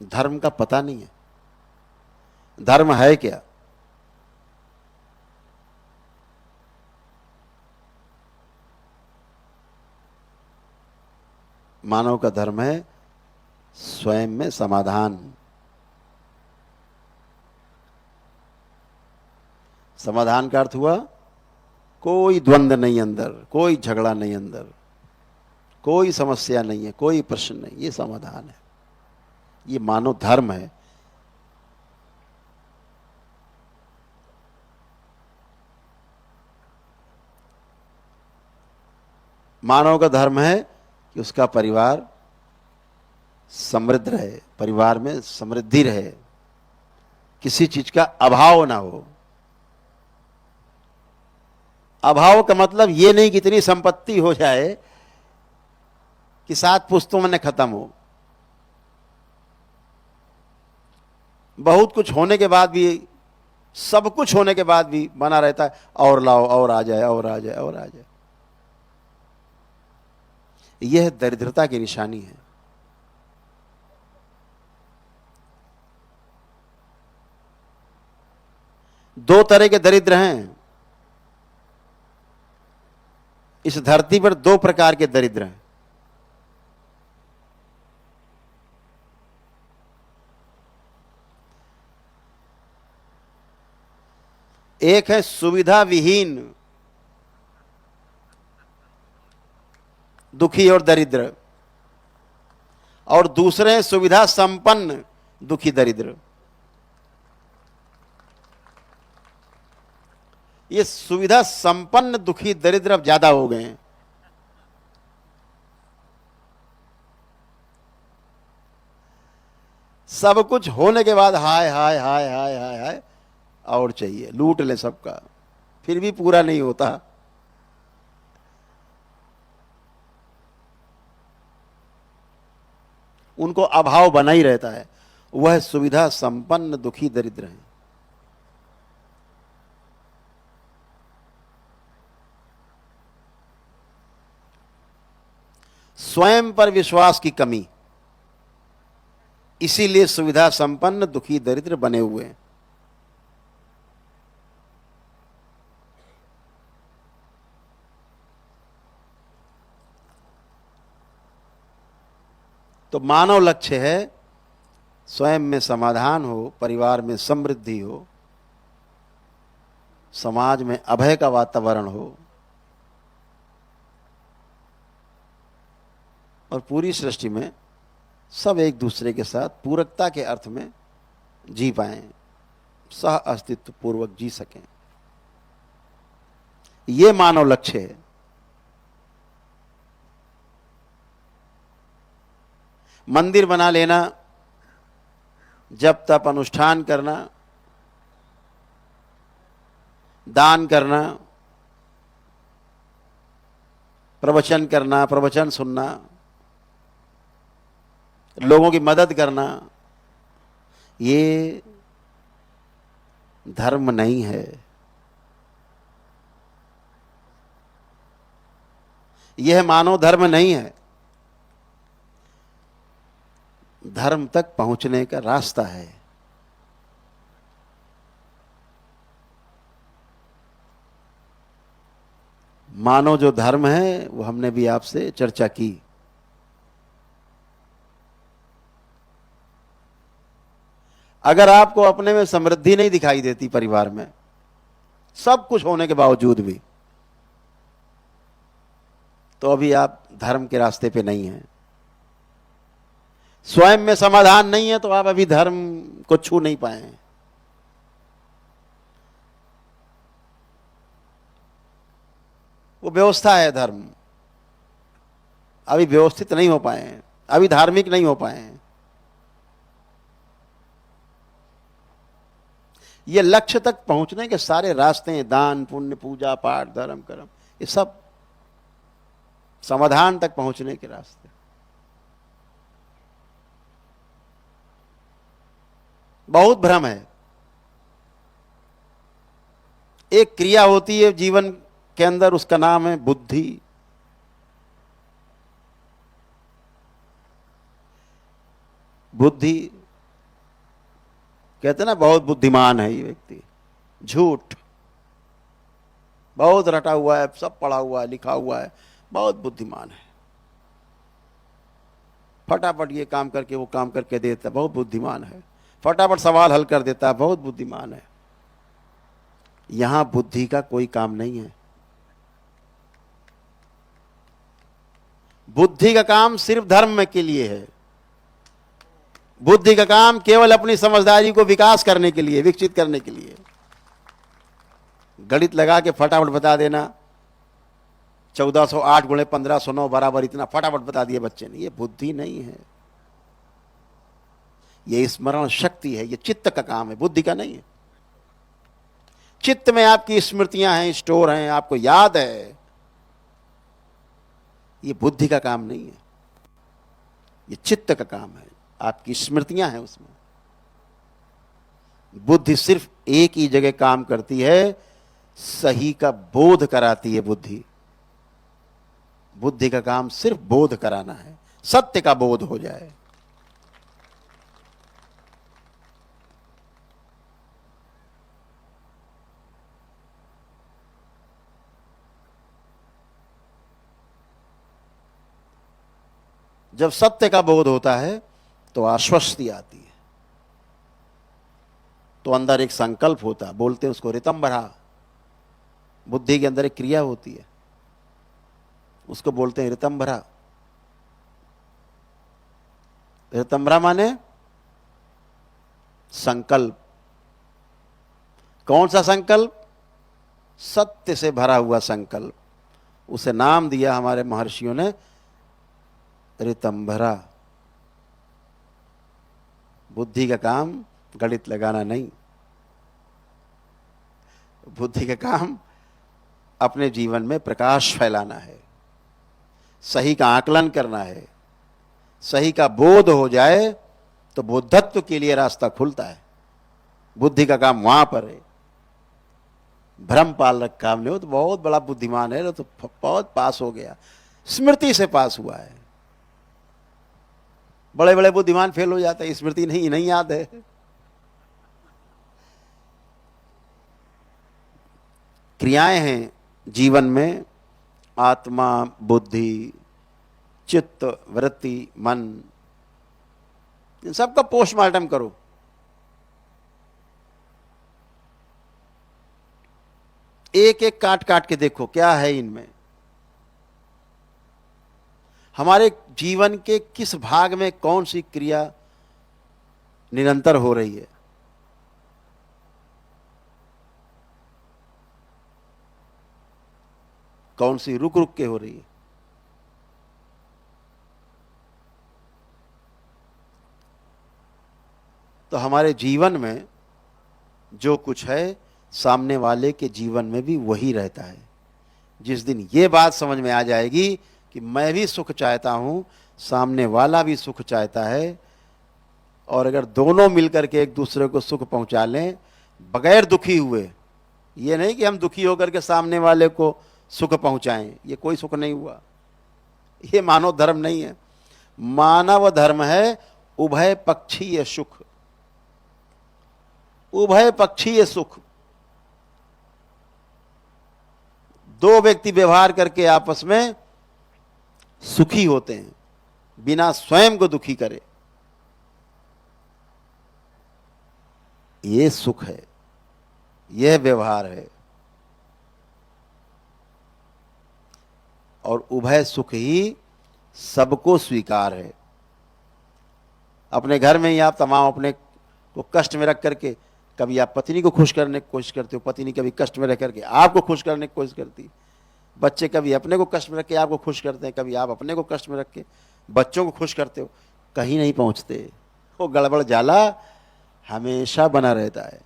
धर्म का पता नहीं है, धर्म है क्या। मानव का धर्म है स्वयं में समाधान। समाधान का अर्थ हुआ कोई द्वंद्व नहीं अंदर, कोई झगड़ा नहीं अंदर, कोई समस्या नहीं है, कोई प्रश्न नहीं, ये समाधान है, ये मानव धर्म है। मानव का धर्म है कि उसका परिवार समृद्ध रहे, परिवार में समृद्धि रहे, किसी चीज का अभाव ना हो। अभाव का मतलब ये नहीं कि इतनी संपत्ति हो जाए कि 7 पुश्तों में खत्म हो। बहुत कुछ होने के बाद भी, सब कुछ होने के बाद भी बना रहता है, और लाओ, और आ जाए, और आ जाए, और आ जाए। यह दरिद्रता की निशानी है। दो तरह के दरिद्र हैं इस धरती पर, 2 प्रकार के दरिद्र हैं। एक है सुविधा विहीन दुखी और दरिद्र, और दूसरे हैं सुविधा संपन्न दुखी दरिद्र। ये सुविधा संपन्न दुखी दरिद्र अब ज्यादा हो गए हैं। सब कुछ होने के बाद हाय हाय हाय हाय हाय हाय, और चाहिए, लूट ले सबका, फिर भी पूरा नहीं होता। उनको अभाव बना ही रहता है। वह सुविधा संपन्न दुखी दरिद्र हैं। स्वयं पर विश्वास की कमी, इसीलिए सुविधा संपन्न दुखी दरिद्र बने हुए हैं। तो मानव लक्ष्य है स्वयं में समाधान हो, परिवार में समृद्धि हो, समाज में अभय का वातावरण हो, और पूरी सृष्टि में सब एक दूसरे के साथ पूरकता के अर्थ में जी पाएं, सह अस्तित्व पूर्वक जी सकें। ये मानव लक्ष्य है। मंदिर बना लेना, जप तप अनुष्ठान करना, दान करना, प्रवचन करना, प्रवचन सुनना, लोगों की मदद करना, ये धर्म नहीं है। यह मानव धर्म नहीं है। धर्म तक पहुंचने का रास्ता है। मानो जो धर्म है वो हमने भी आपसे चर्चा की। अगर आपको अपने में समृद्धि नहीं दिखाई देती, परिवार में सब कुछ होने के बावजूद भी, तो अभी आप धर्म के रास्ते पे नहीं हैं। स्वयं में समाधान नहीं है तो आप अभी धर्म को छू नहीं पाए हैं। वो व्यवस्था है धर्म, अभी व्यवस्थित नहीं हो पाए हैं, अभी धार्मिक नहीं हो पाए हैं। ये लक्ष्य तक पहुंचने के सारे रास्ते हैं, दान पुण्य पूजा पाठ धर्म कर्म, ये सब समाधान तक पहुंचने के रास्ते। बहुत भ्रम है। एक क्रिया होती है जीवन के अंदर, उसका नाम है बुद्धि। बुद्धि कहते हैं ना, बहुत बुद्धिमान है ये व्यक्ति। झूठ। बहुत रटा हुआ है, सब पढ़ा हुआ है, लिखा हुआ है, बहुत बुद्धिमान है, फटाफट ये काम करके वो काम करके देता है, बहुत बुद्धिमान है, फटाफट सवाल हल कर देता है, बहुत बुद्धिमान है। यहां बुद्धि का कोई काम नहीं है। बुद्धि का काम सिर्फ धर्म के लिए है। बुद्धि का काम केवल अपनी समझदारी को विकास करने के लिए, विकसित करने के लिए। गणित लगा के फटाफट बता देना, 1408 गुणे 1509 बराबर इतना, फटाफट बता दिया बच्चे ने। ये बुद्धि नहीं है, ये स्मरण शक्ति है, ये चित्त का काम है, बुद्धि का नहीं है। चित्त में आपकी स्मृतियां हैं, स्टोर हैं, आपको याद है, ये बुद्धि का काम नहीं है, ये चित्त का काम है, आपकी स्मृतियां हैं उसमें। बुद्धि सिर्फ एक ही जगह काम करती है, सही का बोध कराती है बुद्धि। बुद्धि का काम सिर्फ बोध कराना है, सत्य का बोध हो जाए। जब सत्य का बोध होता है तो आश्वस्ति आती है, तो अंदर एक संकल्प होता है, बोलते हैं उसको ऋतंभरा। बुद्धि के अंदर एक क्रिया होती है, उसको बोलते हैं ऋतंभरा। ऋतंभरा माने संकल्प। कौन सा संकल्प? सत्य से भरा हुआ संकल्प। उसे नाम दिया हमारे महर्षियों ने ऋतंभरा। बुद्धि का काम गणित लगाना नहीं, बुद्धि का काम अपने जीवन में प्रकाश फैलाना है, सही का आकलन करना है। सही का बोध हो जाए तो बोधत्व के लिए रास्ता खुलता है। बुद्धि का काम वहां पर है। भ्रम पालक काम नहीं हो तो बहुत बड़ा बुद्धिमान है, तो बहुत पास हो गया, स्मृति से पास हुआ है। बड़े बड़े बुद्धिमान फेल हो जाते हैं, स्मृति नहीं याद है। क्रियाएं हैं जीवन में, आत्मा, बुद्धि, चित्त, वृत्ति, मन, इन सबका पोस्टमार्टम करो। एक एक काट काट के देखो क्या है इनमें। हमारे जीवन के किस भाग में कौन सी क्रिया निरंतर हो रही है। कौन सी रुक रुक के हो रही है। तो हमारे जीवन में जो कुछ है, सामने वाले के जीवन में भी वही रहता है। जिस दिन ये बात समझ में आ जाएगी कि मैं भी सुख चाहता हूं, सामने वाला भी सुख चाहता है, और अगर दोनों मिलकर के एक दूसरे को सुख पहुंचा लें बगैर दुखी हुए, ये नहीं कि हम दुखी होकर के सामने वाले को सुख पहुंचाएं, ये कोई सुख नहीं हुआ। ये मानव धर्म नहीं है। मानव धर्म है उभय पक्षीय सुख, उभय पक्षीय सुख। दो व्यक्ति व्यवहार करके आपस में सुखी होते हैं बिना स्वयं को दुखी करे, ये सुख है, यह व्यवहार है। और उभय सुख ही सबको स्वीकार है। अपने घर में ही आप तमाम अपने को कष्ट में रख करके, कभी आप पत्नी को खुश करने की कोशिश करते हो, पत्नी कभी कष्ट में रह करके आपको खुश करने की कोशिश करती, बच्चे कभी अपने को कष्ट में रख के आपको खुश करते हैं, कभी आप अपने को कष्ट में रख के बच्चों को खुश करते हो, कहीं नहीं पहुंचते। वो गड़बड़ जाला हमेशा बना रहता है।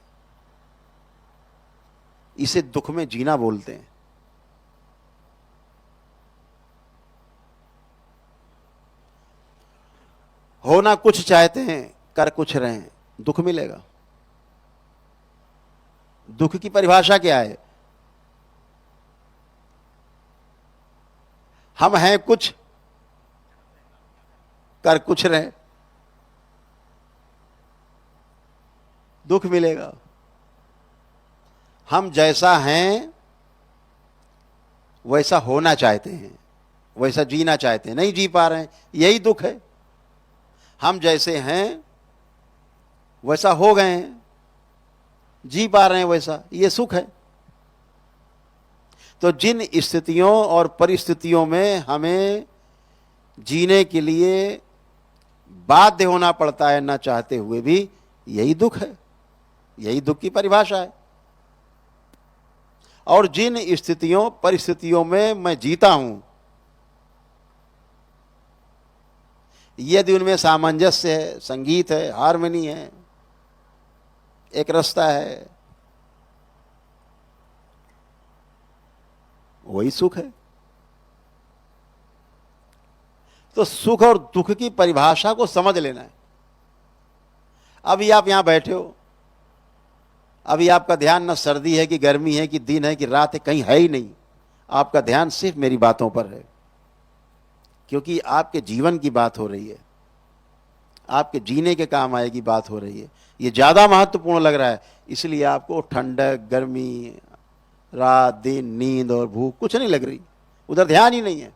इसे दुख में जीना बोलते हैं। होना कुछ चाहते हैं, कर कुछ रहे हैं, दुख मिलेगा। दुख की परिभाषा क्या है? हम हैं कुछ, कर कुछ रहे, दुख मिलेगा। हम जैसा हैं वैसा होना चाहते हैं, वैसा जीना चाहते हैं, नहीं जी पा रहे हैं, यही दुख है। हम जैसे हैं वैसा हो गए हैं, जी पा रहे हैं वैसा, ये सुख है। तो जिन स्थितियों और परिस्थितियों में हमें जीने के लिए बाध्य होना पड़ता है ना चाहते हुए भी, यही दुख है, यही दुख की परिभाषा है। और जिन स्थितियों परिस्थितियों में मैं जीता हूं, यदि उनमें सामंजस्य है, संगीत है, हार्मनी है, एक रास्ता है, वही सुख है। तो सुख और दुख की परिभाषा को समझ लेना है। अभी आप यहां बैठे हो, अभी आपका ध्यान न सर्दी है कि गर्मी है कि दिन है कि रात है, कहीं है ही नहीं। आपका ध्यान सिर्फ मेरी बातों पर है, क्योंकि आपके जीवन की बात हो रही है, आपके जीने के काम आएगी बात हो रही है। ये ज्यादा महत्वपूर्ण लग रहा है, इसलिए आपको ठंडक, गर्मी, रात, दिन, नींद और भूख कुछ नहीं लग रही, उधर ध्यान ही नहीं है।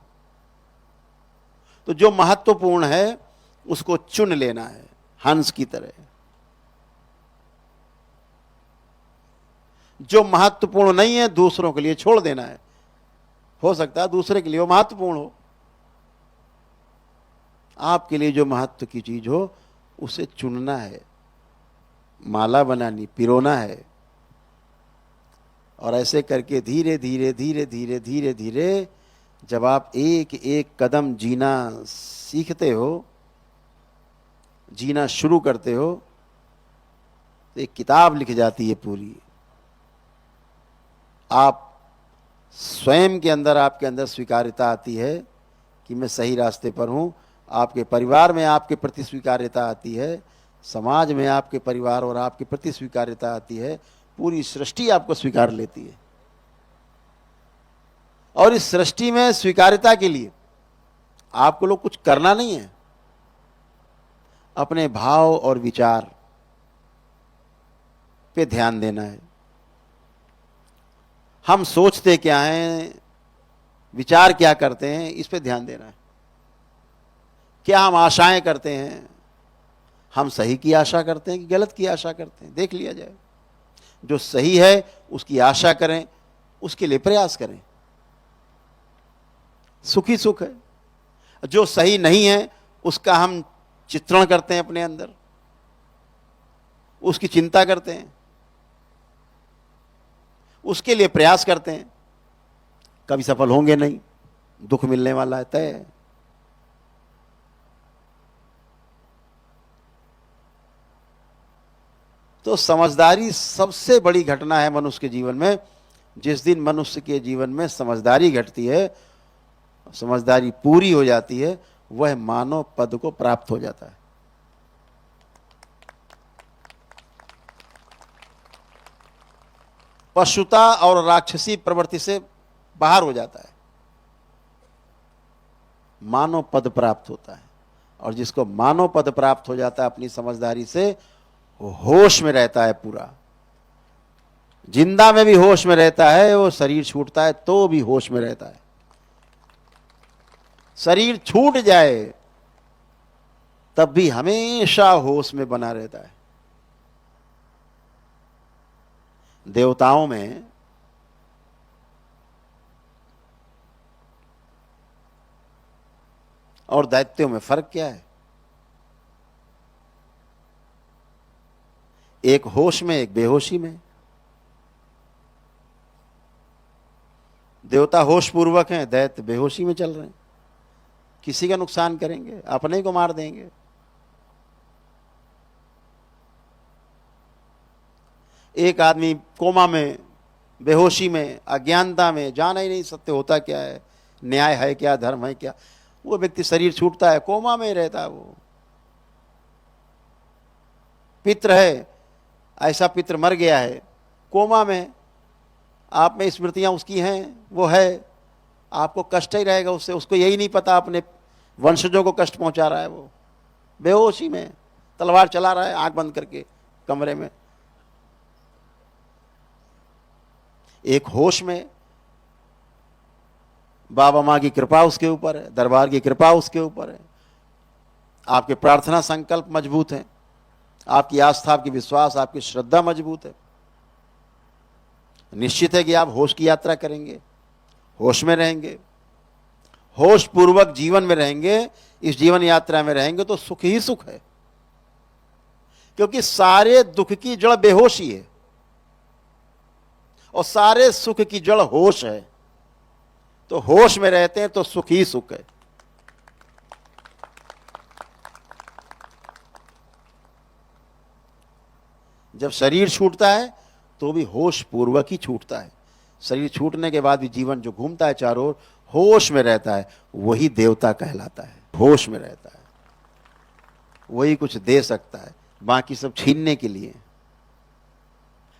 तो जो महत्वपूर्ण है उसको चुन लेना है, हंस की तरह। जो महत्वपूर्ण नहीं है दूसरों के लिए छोड़ देना है। हो सकता है दूसरे के लिए वो महत्वपूर्ण हो, आपके लिए जो महत्व की चीज हो उसे चुनना है, माला बनानी, पिरोना है। और ऐसे करके धीरे धीरे धीरे धीरे धीरे धीरे जब आप एक एक कदम जीना सीखते हो, जीना शुरू करते हो, तो एक किताब लिख जाती है पूरी। आप स्वयं के अंदर, आपके अंदर स्वीकार्यता आती है कि मैं सही रास्ते पर हूं। आपके परिवार में आपके प्रति स्वीकार्यता आती है, समाज में आपके परिवार और आपके प्रति स्वीकार्यता आती है, पूरी सृष्टि आपको स्वीकार लेती है। और इस सृष्टि में स्वीकार्यता के लिए आपको लोग कुछ करना नहीं है, अपने भाव और विचार पे ध्यान देना है। हम सोचते क्या हैं, विचार क्या करते हैं, इस पे ध्यान देना है। क्या हम आशाएं करते हैं, हम सही की आशा करते हैं कि गलत की आशा करते हैं, देख लिया जाए। जो सही है उसकी आशा करें, उसके लिए प्रयास करें, सुखी सुख है। जो सही नहीं है उसका हम चित्रण करते हैं अपने अंदर, उसकी चिंता करते हैं, उसके लिए प्रयास करते हैं। कभी सफल होंगे नहीं, दुख मिलने वाला है, तय है। तो समझदारी सबसे बड़ी घटना है मनुष्य के जीवन में। जिस दिन मनुष्य के जीवन में समझदारी घटती है, समझदारी पूरी हो जाती है, वह मानव पद को प्राप्त हो जाता है। पशुता और राक्षसी प्रवृत्ति से बाहर हो जाता है। मानव पद प्राप्त होता है। और जिसको मानव पद प्राप्त हो जाता है अपनी समझदारी से, वो होश में रहता है पूरा। जिंदा में भी होश में रहता है, वो शरीर छूटता है तो भी होश में रहता है। शरीर छूट जाए तब भी हमेशा होश में बना रहता है। देवताओं में और दैत्यों में फर्क क्या है? एक होश में, एक बेहोशी में। देवता होश पूर्वक हैं, दैत्य बेहोशी में चल रहे हैं। किसी का नुकसान करेंगे? अपने को मार देंगे। एक आदमी कोमा में, बेहोशी में, अज्ञानता में, जाना ही नहीं सत्य होता क्या है, न्याय है क्या, धर्म है क्या। वो व्यक्ति शरीर छूटता है, कोमा में रहता है। वो पितृ है, ऐसा पितृ मर गया है, कोमा में, आप में स्मृतियां उसकी हैं, वो है, आपको कष्ट ही रहेगा उससे। उसको यही नहीं पता अपने वंशजों को कष्ट पहुंचा रहा है। वो बेहोशी में तलवार चला रहा है आंख बंद करके कमरे में। एक होश में, बाबा माँ की कृपा उसके ऊपर है, दरबार की कृपा उसके ऊपर है, आपके प्रार्थना संकल्प मजबूत हैं, आपकी आस्था, आपकी विश्वास, आपकी श्रद्धा मजबूत है। निश्चित है कि आप होश की यात्रा करेंगे, होश में रहेंगे, होश पूर्वक जीवन में रहेंगे। इस जीवन यात्रा में रहेंगे तो सुख ही सुख है, क्योंकि सारे दुख की जड़ बेहोशी है और सारे सुख की जड़ होश है। तो होश में रहते हैं तो सुख ही सुख है। जब शरीर छूटता है तो भी होश पूर्वक ही छूटता है। शरीर छूटने के बाद भी जीवन जो घूमता है चारों ओर, होश में रहता है, वही देवता कहलाता है। होश में रहता है, वही कुछ दे सकता है। बाकी सब छीनने के लिए,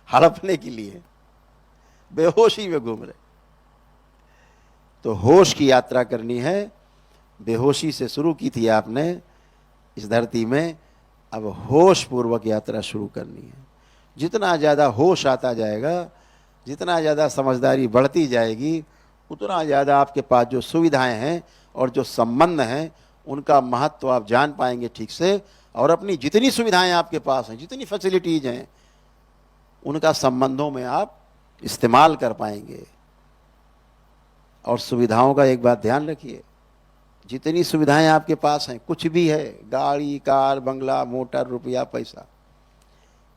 हड़पने के लिए बेहोशी में घूम रहे। तो होश की यात्रा करनी है। बेहोशी से शुरू की थी आपने इस धरती में, अब होश पूर्वक यात्रा शुरू करनी है। जितना ज़्यादा होश आता जाएगा, जितना ज़्यादा समझदारी बढ़ती जाएगी, उतना ज़्यादा आपके पास जो सुविधाएं हैं और जो संबंध हैं उनका महत्व आप जान पाएंगे ठीक से। और अपनी जितनी सुविधाएं आपके पास हैं, जितनी फैसिलिटीज हैं, उनका संबंधों में आप इस्तेमाल कर पाएंगे। और सुविधाओं का एक बात ध्यान रखिए, जितनी सुविधाएं आपके पास हैं, कुछ भी है, गाड़ी, कार, बंगला, मोटर, रुपया, पैसा,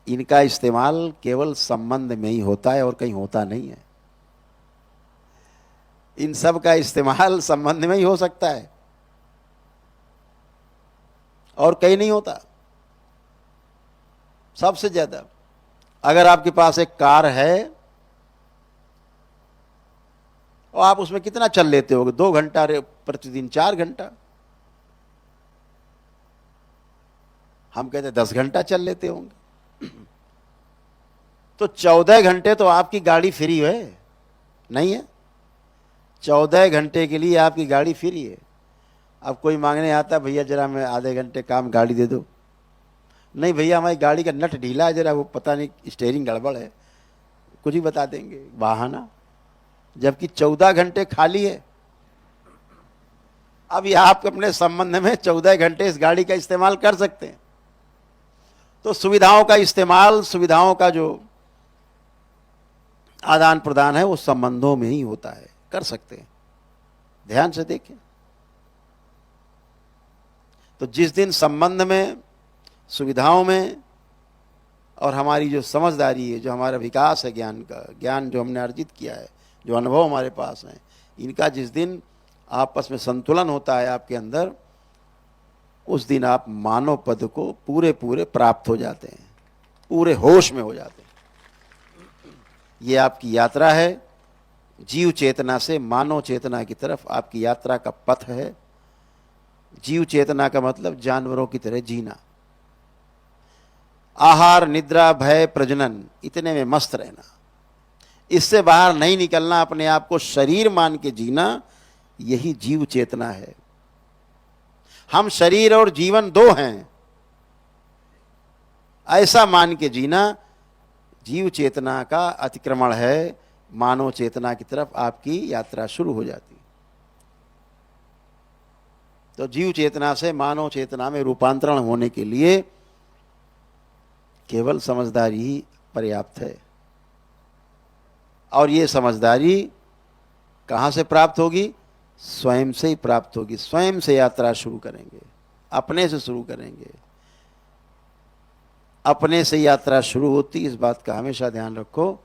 इनका इस्तेमाल केवल संबंध में ही होता है और कहीं होता नहीं है। इन सब का इस्तेमाल संबंध में ही हो सकता है और कहीं नहीं होता। सबसे ज्यादा अगर आपके पास एक कार है और आप उसमें कितना चल लेते होगे? 2 घंटा प्रतिदिन, 4 घंटा। हम कहते 10 घंटा चल लेते होंगे। तो 14 घंटे तो आपकी गाड़ी फ्री है, नहीं है? 14 घंटे के लिए आपकी गाड़ी फ्री है। अब कोई मांगने आता, भैया जरा मैं आधे घंटे काम गाड़ी दे दो। नहीं भैया, हमारी गाड़ी का नट ढीला है, जरा वो पता नहीं स्टीयरिंग गड़बड़ है, कुछ ही बता देंगे, बहाना। जबकि 14 घंटे खाली है। अब ये आप अपने संबंध में 14 घंटे इस गाड़ी का इस्तेमाल कर सकते हैं। तो सुविधाओं का इस्तेमाल, सुविधाओं का जो आदान प्रदान है वो संबंधों में ही होता है, कर सकते हैं। ध्यान से देखें। तो जिस दिन संबंध में, सुविधाओं में और हमारी जो समझदारी है, जो हमारा विकास है ज्ञान का, ज्ञान जो हमने अर्जित किया है, जो अनुभव हमारे पास हैं, इनका जिस दिन आपस में संतुलन होता है आपके अंदर, उस दिन आप मानव पद को पूरे पूरे प्राप्त हो जाते हैं, पूरे होश में हो जाते हैं। ये आपकी यात्रा है, जीव चेतना से मानव चेतना की तरफ आपकी यात्रा का पथ है। जीव चेतना का मतलब जानवरों की तरह जीना, आहार, निद्रा, भय, प्रजनन, इतने में मस्त रहना, इससे बाहर नहीं निकलना, अपने आप को शरीर मान के जीना, यही जीव चेतना है। हम शरीर और जीवन दो हैं, ऐसा मान के जीना जीव चेतना का अतिक्रमण है। मानव चेतना की तरफ आपकी यात्रा शुरू हो जाती। तो जीव चेतना से मानव चेतना में रूपांतरण होने के लिए केवल समझदारी ही पर्याप्त है। और ये समझदारी कहाँ से प्राप्त होगी? स्वयं से ही प्राप्त होगी। स्वयं से यात्रा शुरू करेंगे, अपने से शुरू करेंगे। अपने से यात्रा शुरू होती, इस बात का हमेशा ध्यान रखो।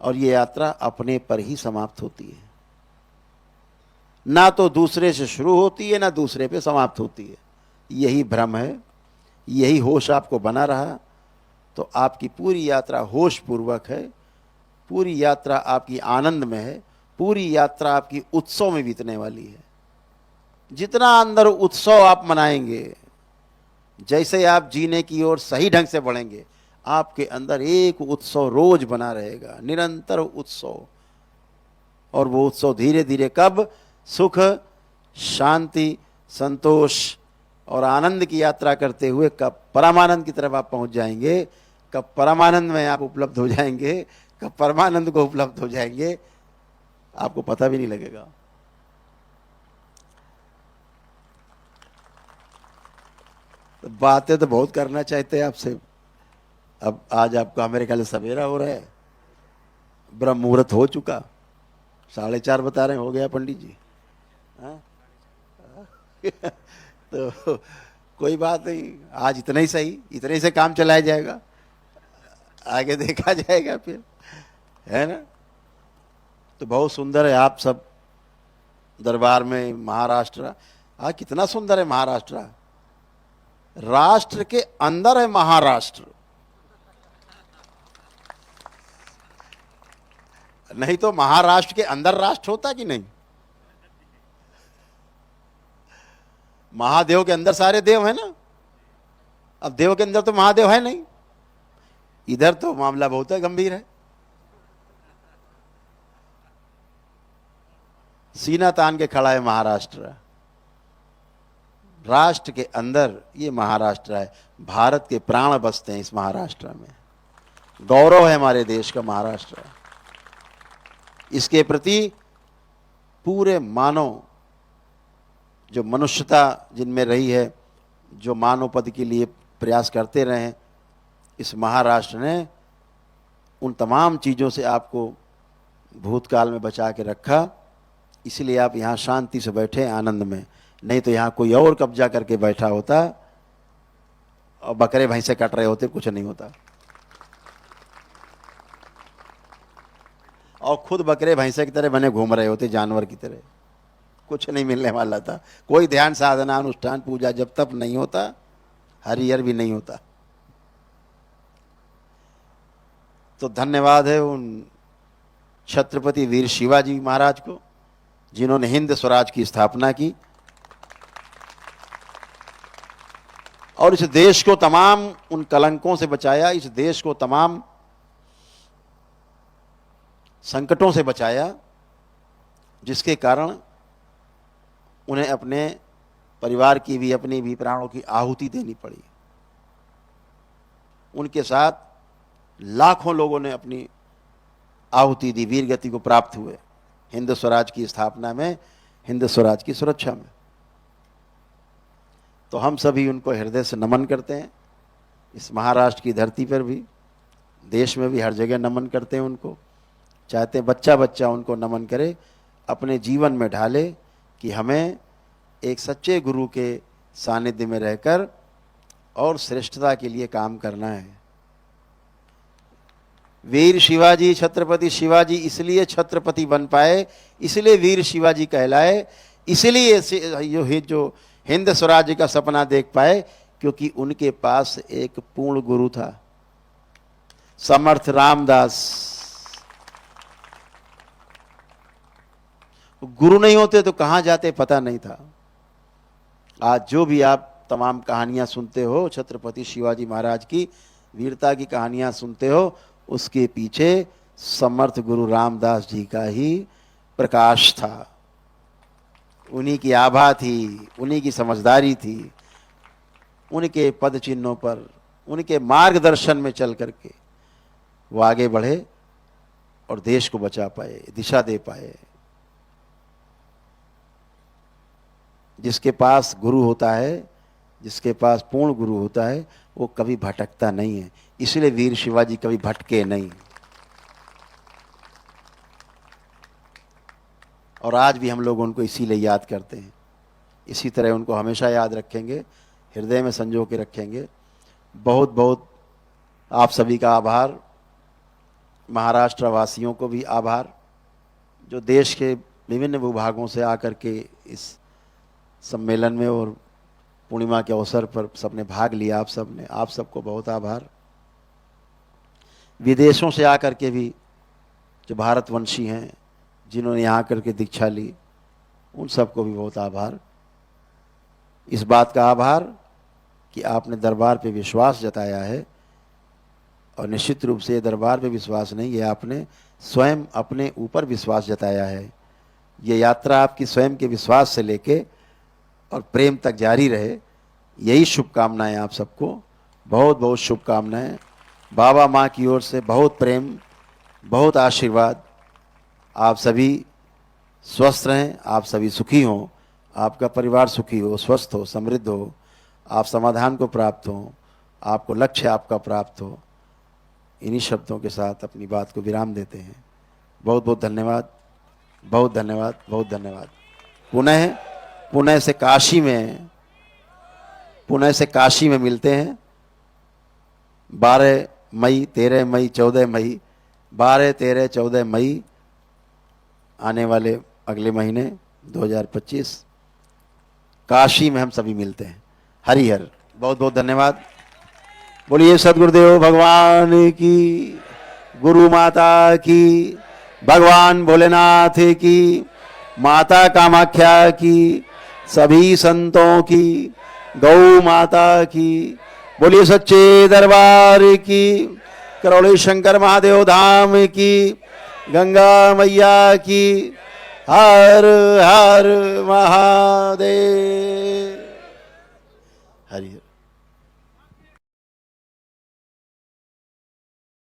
और ये यात्रा अपने पर ही समाप्त होती है, ना तो दूसरे से शुरू होती है, ना दूसरे पे समाप्त होती है। यही भ्रम है, यही होश आपको बना रहा। तो आपकी पूरी यात्रा होश पूर्वक है, पूरी यात्रा आपकी आनंद में है, पूरी यात्रा आपकी उत्सव में बीतने वाली है। जितना अंदर उत्सव आप मनाएंगे, जैसे आप जीने की ओर सही ढंग से बढ़ेंगे, आपके अंदर एक उत्सव रोज बना रहेगा, निरंतर उत्सव। और वो उत्सव धीरे धीरे कब सुख, शांति, संतोष और आनंद की यात्रा करते हुए कब परमानंद की तरफ आप पहुंच जाएंगे, कब परमानंद में आप उपलब्ध हो जाएंगे, कब परमानंद को उपलब्ध हो जाएंगे, आपको पता भी नहीं लगेगा। तो बातें तो बहुत करना चाहते हैं आपसे। अब आज आपका मेरे ख्याल सवेरा हो रहा है, ब्रह्म मुहूर्त हो चुका, 4:30 बता रहे हैं, हो गया पंडित जी। हाँ? तो कोई बात नहीं, आज इतना ही सही, इतने से काम चलाया जाएगा, आगे देखा जाएगा फिर, है ना। तो बहुत सुंदर है आप सब दरबार में। महाराष्ट्र आज कितना सुंदर है। महाराष्ट्र राष्ट्र के अंदर है महाराष्ट्र, नहीं तो महाराष्ट्र के अंदर राष्ट्र होता कि नहीं? महादेव के अंदर सारे देव है ना। अब देव के अंदर तो महादेव है नहीं, इधर तो मामला बहुत है गंभीर है। सीना तान के खड़ा है महाराष्ट्र। राष्ट्र के अंदर ये महाराष्ट्र है। भारत के प्राण बसते हैं इस महाराष्ट्र में। गौरव है हमारे देश का महाराष्ट्र। इसके प्रति पूरे मानव, जो मनुष्यता जिनमें रही है, जो मानव पद के लिए प्रयास करते रहे, इस महाराष्ट्र ने उन तमाम चीज़ों से आपको भूतकाल में बचा के रखा। इसलिए आप यहाँ शांति से बैठे आनंद में। नहीं तो यहाँ कोई और कब्जा करके बैठा होता और बकरे भैंसे कट रहे होते, कुछ नहीं होता। और खुद बकरे भैंसे की तरह बने घूम रहे होते, जानवर की तरह, कुछ नहीं मिलने वाला था। कोई ध्यान साधना अनुष्ठान पूजा जब तक नहीं होता, हरिहर भी नहीं होता। तो धन्यवाद है उन छत्रपति वीर शिवाजी महाराज को, जिन्होंने हिंद स्वराज की स्थापना की और इस देश को तमाम उन कलंकों से बचाया, इस देश को तमाम संकटों से बचाया, जिसके कारण उन्हें अपने परिवार की भी, अपनी भी प्राणों की आहुति देनी पड़ी। उनके साथ लाखों लोगों ने अपनी आहुति दी, वीर गति को प्राप्त हुए हिंद स्वराज की स्थापना में, हिंद स्वराज की सुरक्षा में। तो हम सभी उनको हृदय से नमन करते हैं। इस महाराष्ट्र की धरती पर भी, देश में भी, हर जगह नमन करते हैं उनको। चाहते हैं बच्चा बच्चा उनको नमन करे, अपने जीवन में ढाले कि हमें एक सच्चे गुरु के सानिध्य में रहकर और श्रेष्ठता के लिए काम करना है। वीर शिवाजी, छत्रपति शिवाजी इसलिए छत्रपति बन पाए, इसलिए वीर शिवाजी कहलाए, इसलिए जो हिंद स्वराज्य का सपना देख पाए, क्योंकि उनके पास एक पूर्ण गुरु था, समर्थ रामदास। गुरु नहीं होते तो कहां जाते पता नहीं था। आज जो भी आप तमाम कहानियां सुनते हो छत्रपति शिवाजी महाराज की, वीरता की कहानियां सुनते हो, उसके पीछे समर्थ गुरु रामदास जी का ही प्रकाश था। उन्हीं की आभा थी, उन्हीं की समझदारी थी, उनके पद चिन्हों पर, उनके मार्गदर्शन में चल करके वो आगे बढ़े और देश को बचा पाए, दिशा दे पाए। जिसके पास गुरु होता है, जिसके पास पूर्ण गुरु होता है, वो कभी भटकता नहीं है। इसलिए वीर शिवाजी कभी भटके नहीं। और आज भी हम लोग उनको इसीलिए याद करते हैं, इसी तरह उनको हमेशा याद रखेंगे, हृदय में संजो के रखेंगे। बहुत बहुत आप सभी का आभार, महाराष्ट्र वासियों को भी आभार, जो देश के विभिन्न भूभागों से आकर के इस सम्मेलन में और पूर्णिमा के अवसर पर सबने भाग लिया। आप सबको बहुत आभार। विदेशों से आकर के भी जो भारतवंशी हैं, जिन्होंने यहाँ करके दीक्षा ली, उन सबको भी बहुत आभार। इस बात का आभार कि आपने दरबार पे विश्वास जताया है, और निश्चित रूप से दरबार पे विश्वास नहीं है, आपने स्वयं अपने ऊपर विश्वास जताया है। ये यात्रा आपकी स्वयं के विश्वास से लेके और प्रेम तक जारी रहे, यही शुभकामनाएं आप सबको। बहुत बहुत शुभकामनाएं। बाबा माँ की ओर से बहुत प्रेम, बहुत आशीर्वाद। आप सभी स्वस्थ रहें, आप सभी सुखी हों, आपका परिवार सुखी हो, स्वस्थ हो, समृद्ध हो, आप समाधान को प्राप्त हो, आपको लक्ष्य आपका प्राप्त हो। इन्हीं शब्दों के साथ अपनी बात को विराम देते हैं। बहुत बहुत धन्यवाद, बहुत धन्यवाद, बहुत धन्यवाद। पुनः से काशी में मिलते हैं 12 मई, 13 मई, 14 मई, 12, 13, 14 मई आने वाले अगले महीने 2025 काशी में हम सभी मिलते हैं। हरिहर। बहुत बहुत धन्यवाद। बोलिए सद्गुरुदेव भगवान की, गुरु माता की, भगवान भोलेनाथ की, माता कामाख्या की, सभी संतों की, गौ माता की। बोलिए सच्चे दरबार की, करौली शंकर महादेव धाम की, गंगा मैया की। हर हर महादेव।